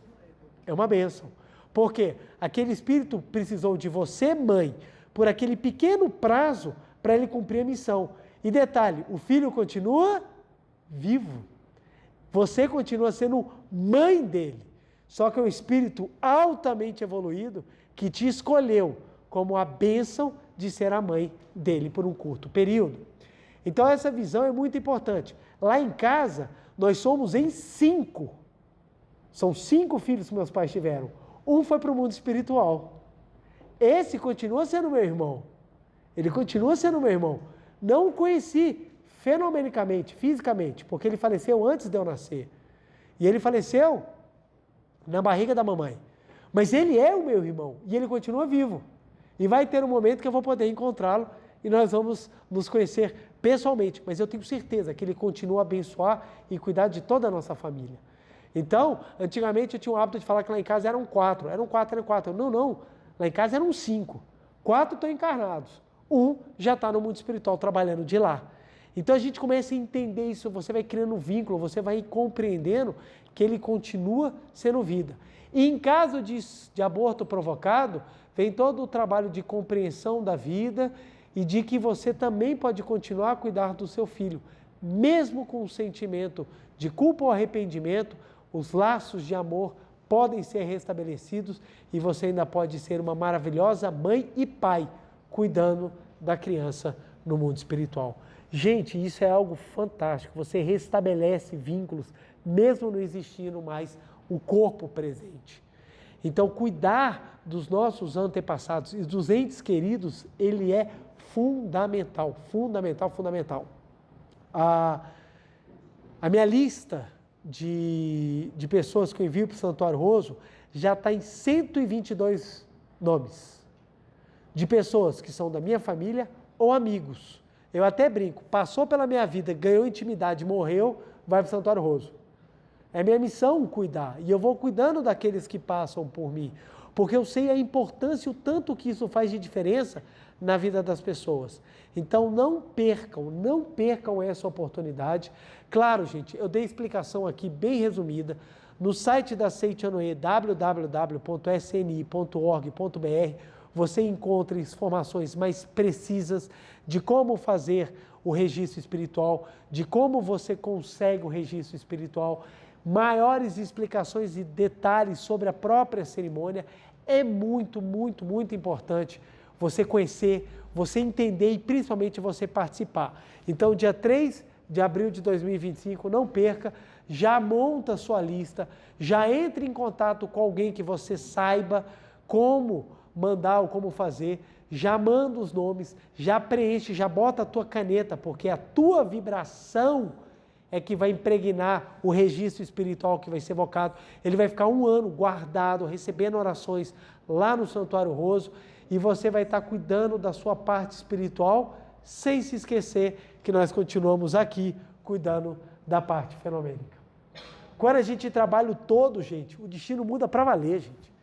Porque aquele espírito precisou de você, mãe, por aquele pequeno prazo para ele cumprir a missão. E detalhe, o filho continua vivo. Você continua sendo mãe dele. Só que é um espírito altamente evoluído que te escolheu como a bênção de ser a mãe dele por um curto período. Então essa visão é muito importante. Lá em casa, nós somos em 5. São 5 filhos que meus pais tiveram. Um foi para o mundo espiritual. Esse continua sendo meu irmão. Ele continua sendo meu irmão. Não o conheci fenomenicamente, fisicamente, porque ele faleceu antes de eu nascer. E ele faleceu na barriga da mamãe. Mas ele é o meu irmão e ele continua vivo. E vai ter um momento que eu vou poder encontrá-lo e nós vamos nos conhecer pessoalmente. Mas eu tenho certeza que ele continua a abençoar e cuidar de toda a nossa família. Então, antigamente eu tinha o hábito de falar que lá em casa eram 4. Eram 4. Não. Lá em casa eram 5. 4 estão encarnados. Um já está no mundo espiritual trabalhando de lá. Então a gente começa a entender isso, você vai criando um vínculo, você vai compreendendo que ele continua sendo vida. E em caso de aborto provocado, vem todo o trabalho de compreensão da vida e de que você também pode continuar a cuidar do seu filho, mesmo com o sentimento de culpa ou arrependimento, os laços de amor podem ser restabelecidos e você ainda pode ser uma maravilhosa mãe e pai, cuidando da criança no mundo espiritual. Gente, isso é algo fantástico. Você restabelece vínculos, mesmo não existindo mais o corpo presente. Então, cuidar dos nossos antepassados e dos entes queridos, ele é fundamental. A minha lista de pessoas que eu envio para o Santuário Roso já está em 122 nomes. De pessoas que são da minha família ou amigos. Eu até brinco, passou pela minha vida, ganhou intimidade, morreu, vai para o Santuário Roso. É minha missão cuidar, e eu vou cuidando daqueles que passam por mim, porque eu sei a importância e o tanto que isso faz de diferença na vida das pessoas. Então não percam essa oportunidade. Claro, gente, eu dei explicação aqui bem resumida, no site da Seite Anoê, www.sni.org.br, você encontra informações mais precisas de como fazer o registro espiritual, de como você consegue o registro espiritual, maiores explicações e detalhes sobre a própria cerimônia. É muito importante você conhecer, você entender e principalmente você participar. Então, dia 3 de abril de 2025, não perca, já monta a sua lista, já entre em contato com alguém que você saiba como mandar ou como fazer, já manda os nomes, já preenche, já bota a tua caneta, porque a tua vibração é que vai impregnar o registro espiritual que vai ser evocado. Ele vai ficar 1 ano guardado, recebendo orações lá no Santuário Roso, e você vai estar cuidando da sua parte espiritual, sem se esquecer que nós continuamos aqui cuidando da parte fenomênica. Quando a gente trabalha o todo, gente, o destino muda para valer, gente.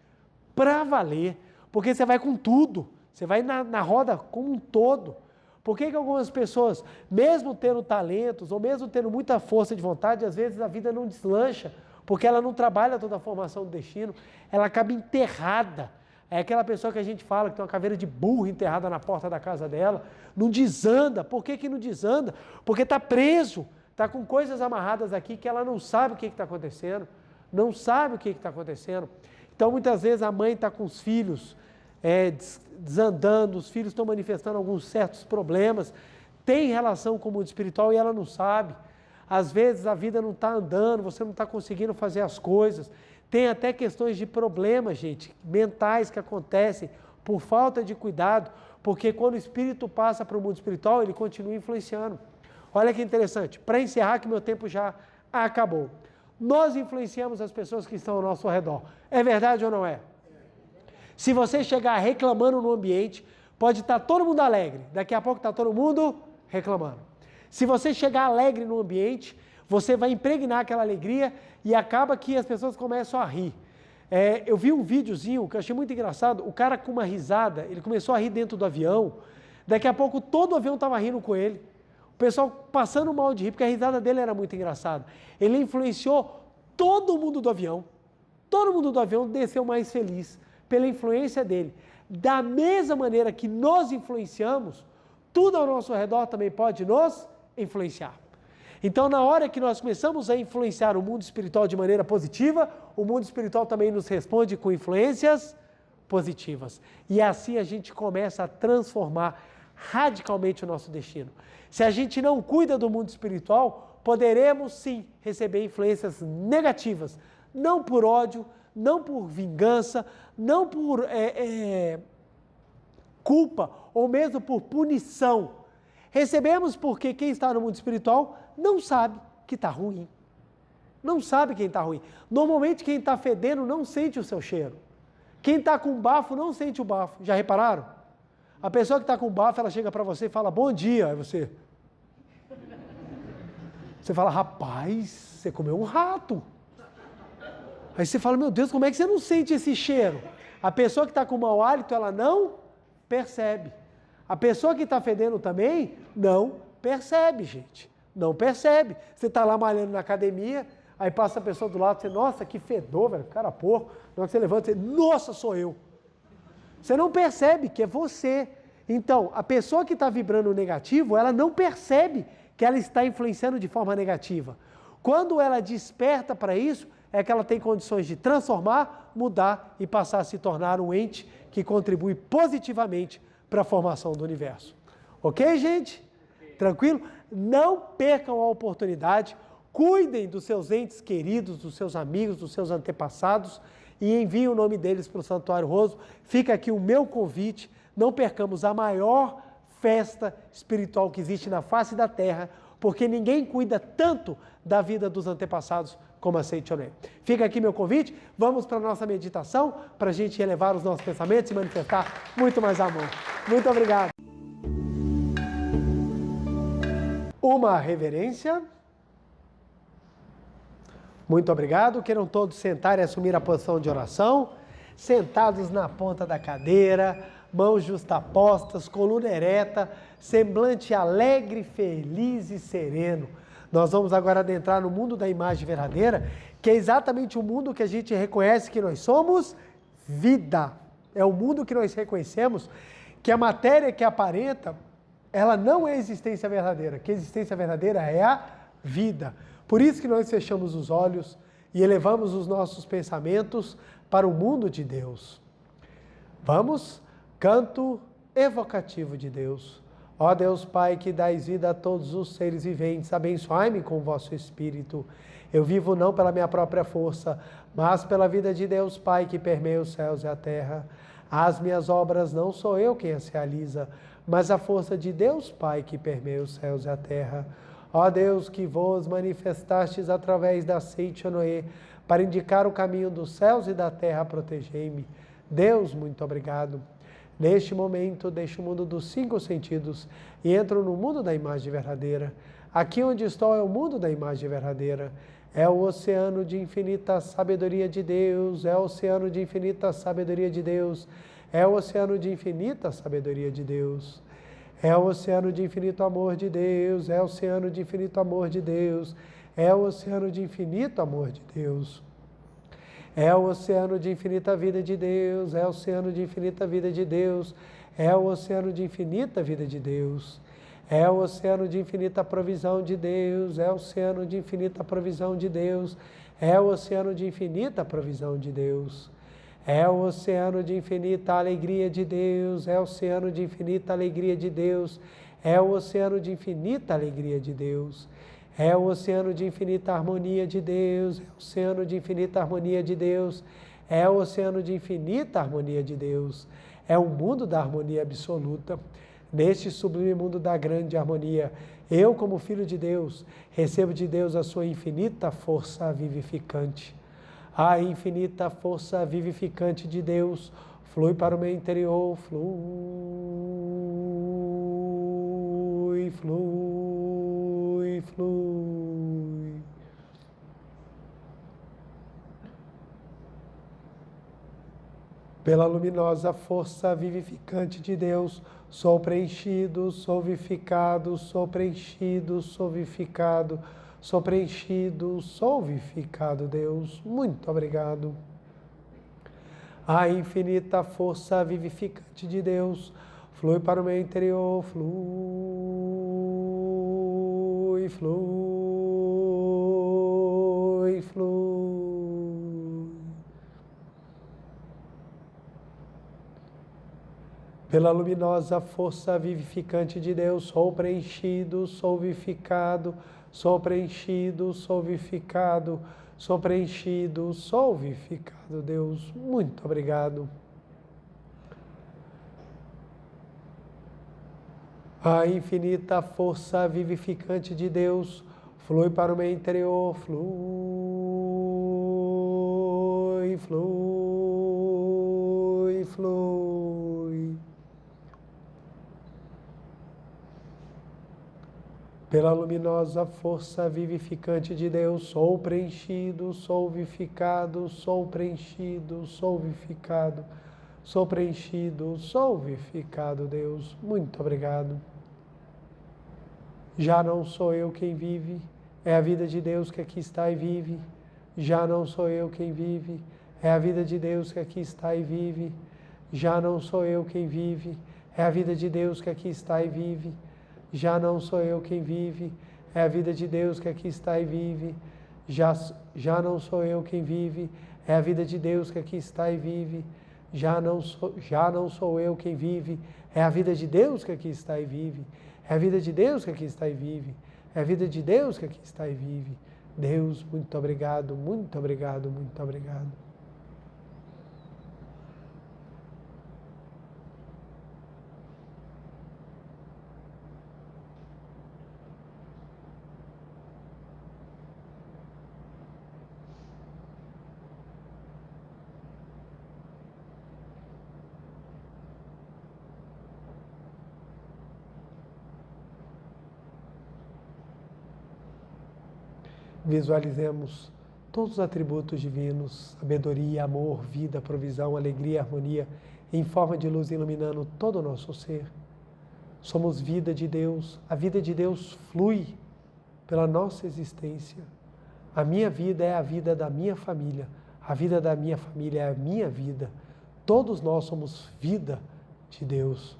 Para valer. Porque você vai com tudo, você vai na roda como um todo. Por que algumas pessoas, mesmo tendo talentos, ou mesmo tendo muita força de vontade, às vezes a vida não deslancha, porque ela não trabalha toda a formação do destino, ela acaba enterrada. É aquela pessoa que a gente fala que tem uma caveira de burro enterrada na porta da casa dela, não desanda. Por que não desanda? Porque está preso, está com coisas amarradas aqui que ela não sabe o que está acontecendo, Então, muitas vezes a mãe está com os filhos desandando, os filhos estão manifestando alguns certos problemas, tem relação com o mundo espiritual e ela não sabe. Às vezes a vida não está andando, você não está conseguindo fazer as coisas. Tem até questões de problemas, gente, mentais que acontecem por falta de cuidado, porque quando o espírito passa para o mundo espiritual, ele continua influenciando. Olha que interessante, para encerrar que meu tempo já acabou. Nós influenciamos as pessoas que estão ao nosso redor. É verdade ou não é? Se você chegar reclamando no ambiente, pode estar todo mundo alegre. Daqui a pouco está todo mundo reclamando. Se você chegar alegre no ambiente, você vai impregnar aquela alegria e acaba que as pessoas começam a rir. Eu vi um videozinho que eu achei muito engraçado. O cara com uma risada, ele começou a rir dentro do avião. Daqui a pouco todo o avião estava rindo com ele. O pessoal passando mal de rir, porque a risada dele era muito engraçada. Ele influenciou todo mundo do avião. Todo mundo do avião desceu mais feliz pela influência dele. Da mesma maneira que nos influenciamos, tudo ao nosso redor também pode nos influenciar. Então, na hora que nós começamos a influenciar o mundo espiritual de maneira positiva, o mundo espiritual também nos responde com influências positivas. E assim a gente começa a transformar radicalmente o nosso destino. Se a gente não cuida do mundo espiritual, poderemos sim receber influências negativas, não por ódio, não por vingança, não por culpa ou mesmo por punição. Recebemos porque quem está no mundo espiritual não sabe que está ruim. Não sabe quem está ruim. Normalmente quem está fedendo não sente o seu cheiro. Quem está com bafo não sente o bafo. Já repararam? A pessoa que está com bafo, ela chega para você e fala, bom dia. Aí você fala, rapaz, você comeu um rato. Aí você fala, meu Deus, como é que você não sente esse cheiro? A pessoa que está com mau hálito, ela não percebe. A pessoa que está fedendo também, não percebe, gente. Não percebe. Você está lá malhando na academia, aí passa a pessoa do lado, você, nossa, que fedor, velho, cara porco. Na hora que você levanta, você, nossa, sou eu. Você não percebe que é você. Então, a pessoa que está vibrando negativo, ela não percebe que ela está influenciando de forma negativa. Quando ela desperta para isso, é que ela tem condições de transformar, mudar e passar a se tornar um ente que contribui positivamente para a formação do universo. Ok, gente? Tranquilo? Não percam a oportunidade, cuidem dos seus entes queridos, dos seus amigos, dos seus antepassados e enviem o nome deles para o Santuário Roso. Fica aqui o meu convite, não percamos a maior festa espiritual que existe na face da Terra, porque ninguém cuida tanto da vida dos antepassados como a Seichoné. Fica aqui meu convite, vamos para a nossa meditação, para a gente elevar os nossos pensamentos e manifestar muito mais amor. Muito obrigado. Uma reverência. Muito obrigado. Queiram todos sentar e assumir a posição de oração, sentados na ponta da cadeira, mãos justapostas, coluna ereta, semblante alegre, feliz e sereno. Nós vamos agora adentrar no mundo da imagem verdadeira, que é exatamente o mundo que a gente reconhece que nós somos vida. É o mundo que nós reconhecemos que a matéria que aparenta, ela não é a existência verdadeira, que a existência verdadeira é a vida. Por isso que nós fechamos os olhos e elevamos os nossos pensamentos para o mundo de Deus. Vamos, canto evocativo de Deus. Ó Deus Pai, que dais vida a todos os seres viventes, abençoai-me com o vosso Espírito. Eu vivo não pela minha própria força, mas pela vida de Deus Pai, que permeia os céus e a terra. As minhas obras não sou eu quem as realiza, mas a força de Deus Pai, que permeia os céus e a terra. Ó Deus, que vos manifestastes através da Seichoné, para indicar o caminho dos céus e da terra, protegei-me. Deus, muito obrigado. Neste momento, deixo o mundo dos 5 sentidos e entro no mundo da imagem verdadeira. Aqui onde estou é o mundo da imagem verdadeira. É o oceano de infinita sabedoria de Deus, é o oceano de infinita sabedoria de Deus, é o oceano de infinita sabedoria de Deus. É o oceano de infinito amor de Deus, é o oceano de infinito amor de Deus, é o oceano de infinito amor de Deus. É o oceano de infinita vida de Deus, é o oceano de infinita vida de Deus, é o oceano de infinita vida de Deus, é o oceano de infinita provisão de Deus, é o oceano de infinita provisão de Deus, é o oceano de infinita provisão de Deus, é o oceano de infinita alegria de Deus, é o oceano de infinita alegria de Deus, é o oceano de infinita alegria de Deus. É o oceano de infinita harmonia de Deus, é o oceano de infinita harmonia de Deus, é o oceano de infinita harmonia de Deus, é o mundo da harmonia absoluta. Neste sublime mundo da grande harmonia, eu, como filho de Deus, recebo de Deus a sua infinita força vivificante. A infinita força vivificante de Deus flui para o meu interior, flui, flui, flui. Pela luminosa força vivificante de Deus, sou preenchido, sou vivificado, sou preenchido, sou vivificado, sou preenchido, sou vivificado, Deus. Muito obrigado. A infinita força vivificante de Deus flui para o meu interior, flui, flui, flui. Pela luminosa força vivificante de Deus, sou preenchido, sou vivificado, sou preenchido, sou vivificado, sou preenchido, sou vivificado. Deus, muito obrigado. A infinita força vivificante de Deus flui para o meu interior, flui, flui, flui. Pela luminosa força vivificante de Deus, sou preenchido, sou vivificado, sou preenchido, sou vivificado, sou preenchido, sou vivificado. Deus, muito obrigado. Já não sou eu quem vive, é a vida de Deus que aqui está e vive. Já não sou eu quem vive, é a vida de Deus que aqui está e vive. Já não sou eu quem vive, é a vida de Deus que aqui está e vive. Já não sou eu quem vive, é a vida de Deus que aqui está e vive. Já não sou eu quem vive, é a vida de Deus que aqui está e vive. Já não sou eu quem vive, é a vida de Deus que aqui está e vive. É a vida de Deus que aqui está e vive. É a vida de Deus que aqui está e vive. Deus, muito obrigado, muito obrigado, muito obrigado. Visualizemos todos os atributos divinos, sabedoria, amor, vida, provisão, alegria, harmonia, em forma de luz iluminando todo o nosso ser. Somos vida de Deus, a vida de Deus flui pela nossa existência. A minha vida é a vida da minha família, a vida da minha família é a minha vida. Todos nós somos vida de Deus.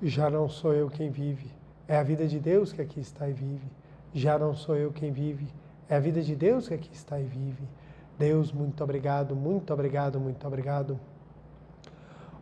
Já não sou eu quem vive, é a vida de Deus que aqui está e vive. Já não sou eu quem vive, é a vida de Deus que aqui está e vive. Deus, muito obrigado, muito obrigado, muito obrigado.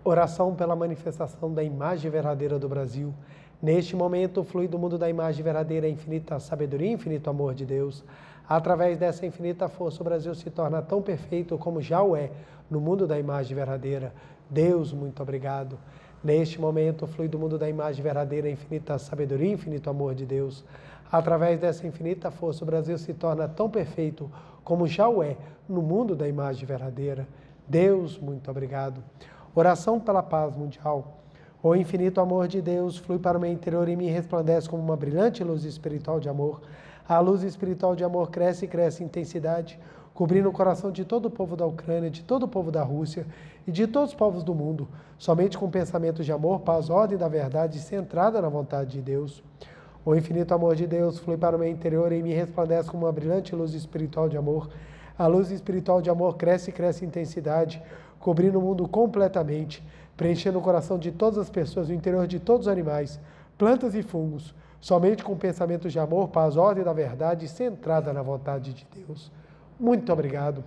Oração pela manifestação da imagem verdadeira do Brasil. Neste momento, flui do mundo da imagem verdadeira a infinita sabedoria e infinito amor de Deus. Através dessa infinita força, o Brasil se torna tão perfeito como já o é no mundo da imagem verdadeira. Deus, muito obrigado. Neste momento, flui do mundo da imagem verdadeira a infinita sabedoria e infinito amor de Deus. Através dessa infinita força, o Brasil se torna tão perfeito como já o é no mundo da imagem verdadeira. Deus, muito obrigado. Oração pela paz mundial. O infinito amor de Deus flui para o meu interior e me resplandece como uma brilhante luz espiritual de amor. A luz espiritual de amor cresce e cresce em intensidade, cobrindo o coração de todo o povo da Ucrânia, de todo o povo da Rússia e de todos os povos do mundo, somente com pensamentos de amor, paz, ordem da verdade, centrada na vontade de Deus. O infinito amor de Deus flui para o meu interior e me resplandece como uma brilhante luz espiritual de amor. A luz espiritual de amor cresce e cresce em intensidade, cobrindo o mundo completamente, preenchendo o coração de todas as pessoas, o interior de todos os animais, plantas e fungos, somente com pensamentos de amor, paz, ordem da verdade, centrada na vontade de Deus. Muito obrigado.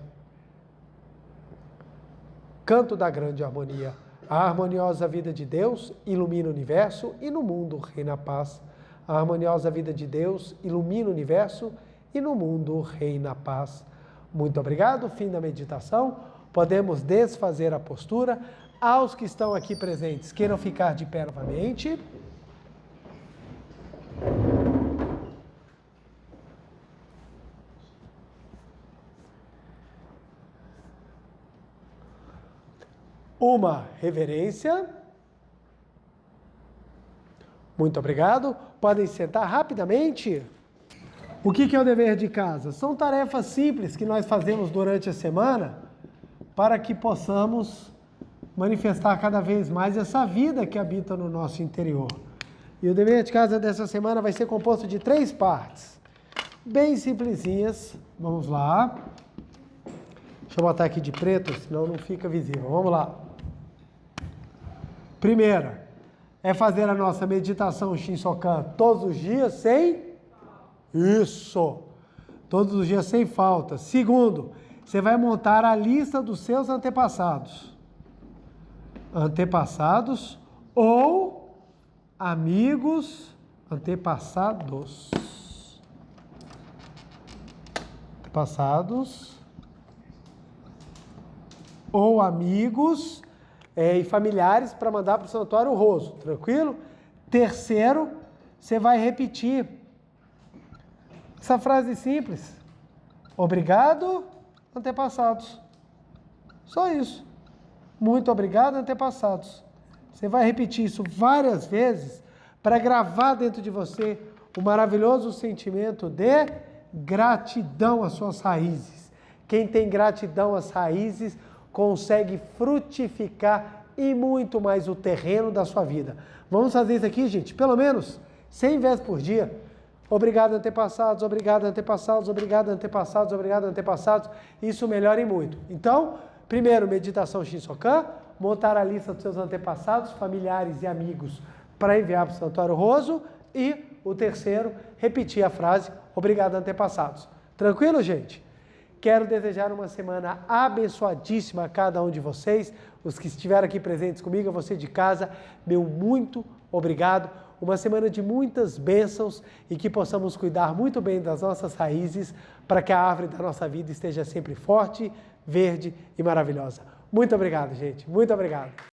Canto da grande harmonia. A harmoniosa vida de Deus ilumina o universo e no mundo reina a paz. A harmoniosa vida de Deus ilumina o universo e no mundo reina a paz. Muito obrigado. Fim da meditação. Podemos desfazer a postura. Aos que estão aqui presentes, queiram ficar de pé novamente. Uma reverência. Muito obrigado. Podem sentar rapidamente. O que é o dever de casa? São tarefas simples que nós fazemos durante a semana para que possamos manifestar cada vez mais essa vida que habita no nosso interior. E o dever de casa dessa semana vai ser composto de 3 partes, bem simplesinhas. Vamos lá. Deixa eu botar aqui de preto, senão não fica visível. Vamos lá. Primeira, é fazer a nossa meditação Shinsokan todos os dias sem... Isso! Todos os dias sem falta. Segundo, você vai montar a lista dos seus antepassados. Antepassados ou amigos antepassados. Antepassados ou amigos e familiares para mandar para o Santuário Roso, tranquilo? Terceiro, você vai repetir essa frase simples. Obrigado, antepassados. Só isso. Muito obrigado, antepassados. Você vai repetir isso várias vezes para gravar dentro de você o maravilhoso sentimento de gratidão às suas raízes. Quem tem gratidão às raízes consegue frutificar e muito mais o terreno da sua vida. Vamos fazer isso aqui, gente, pelo menos 100 vezes por dia. Obrigado, antepassados, obrigado, antepassados, obrigado, antepassados, obrigado, antepassados. Isso melhora muito. Então, primeiro, meditação Shinsokan, montar a lista dos seus antepassados, familiares e amigos para enviar para o Santuário Roso. E o terceiro, repetir a frase, obrigado, antepassados. Tranquilo, gente? Quero desejar uma semana abençoadíssima a cada um de vocês, os que estiveram aqui presentes comigo, a você de casa, meu muito obrigado. Uma semana de muitas bênçãos e que possamos cuidar muito bem das nossas raízes para que a árvore da nossa vida esteja sempre forte, verde e maravilhosa. Muito obrigado, gente. Muito obrigado.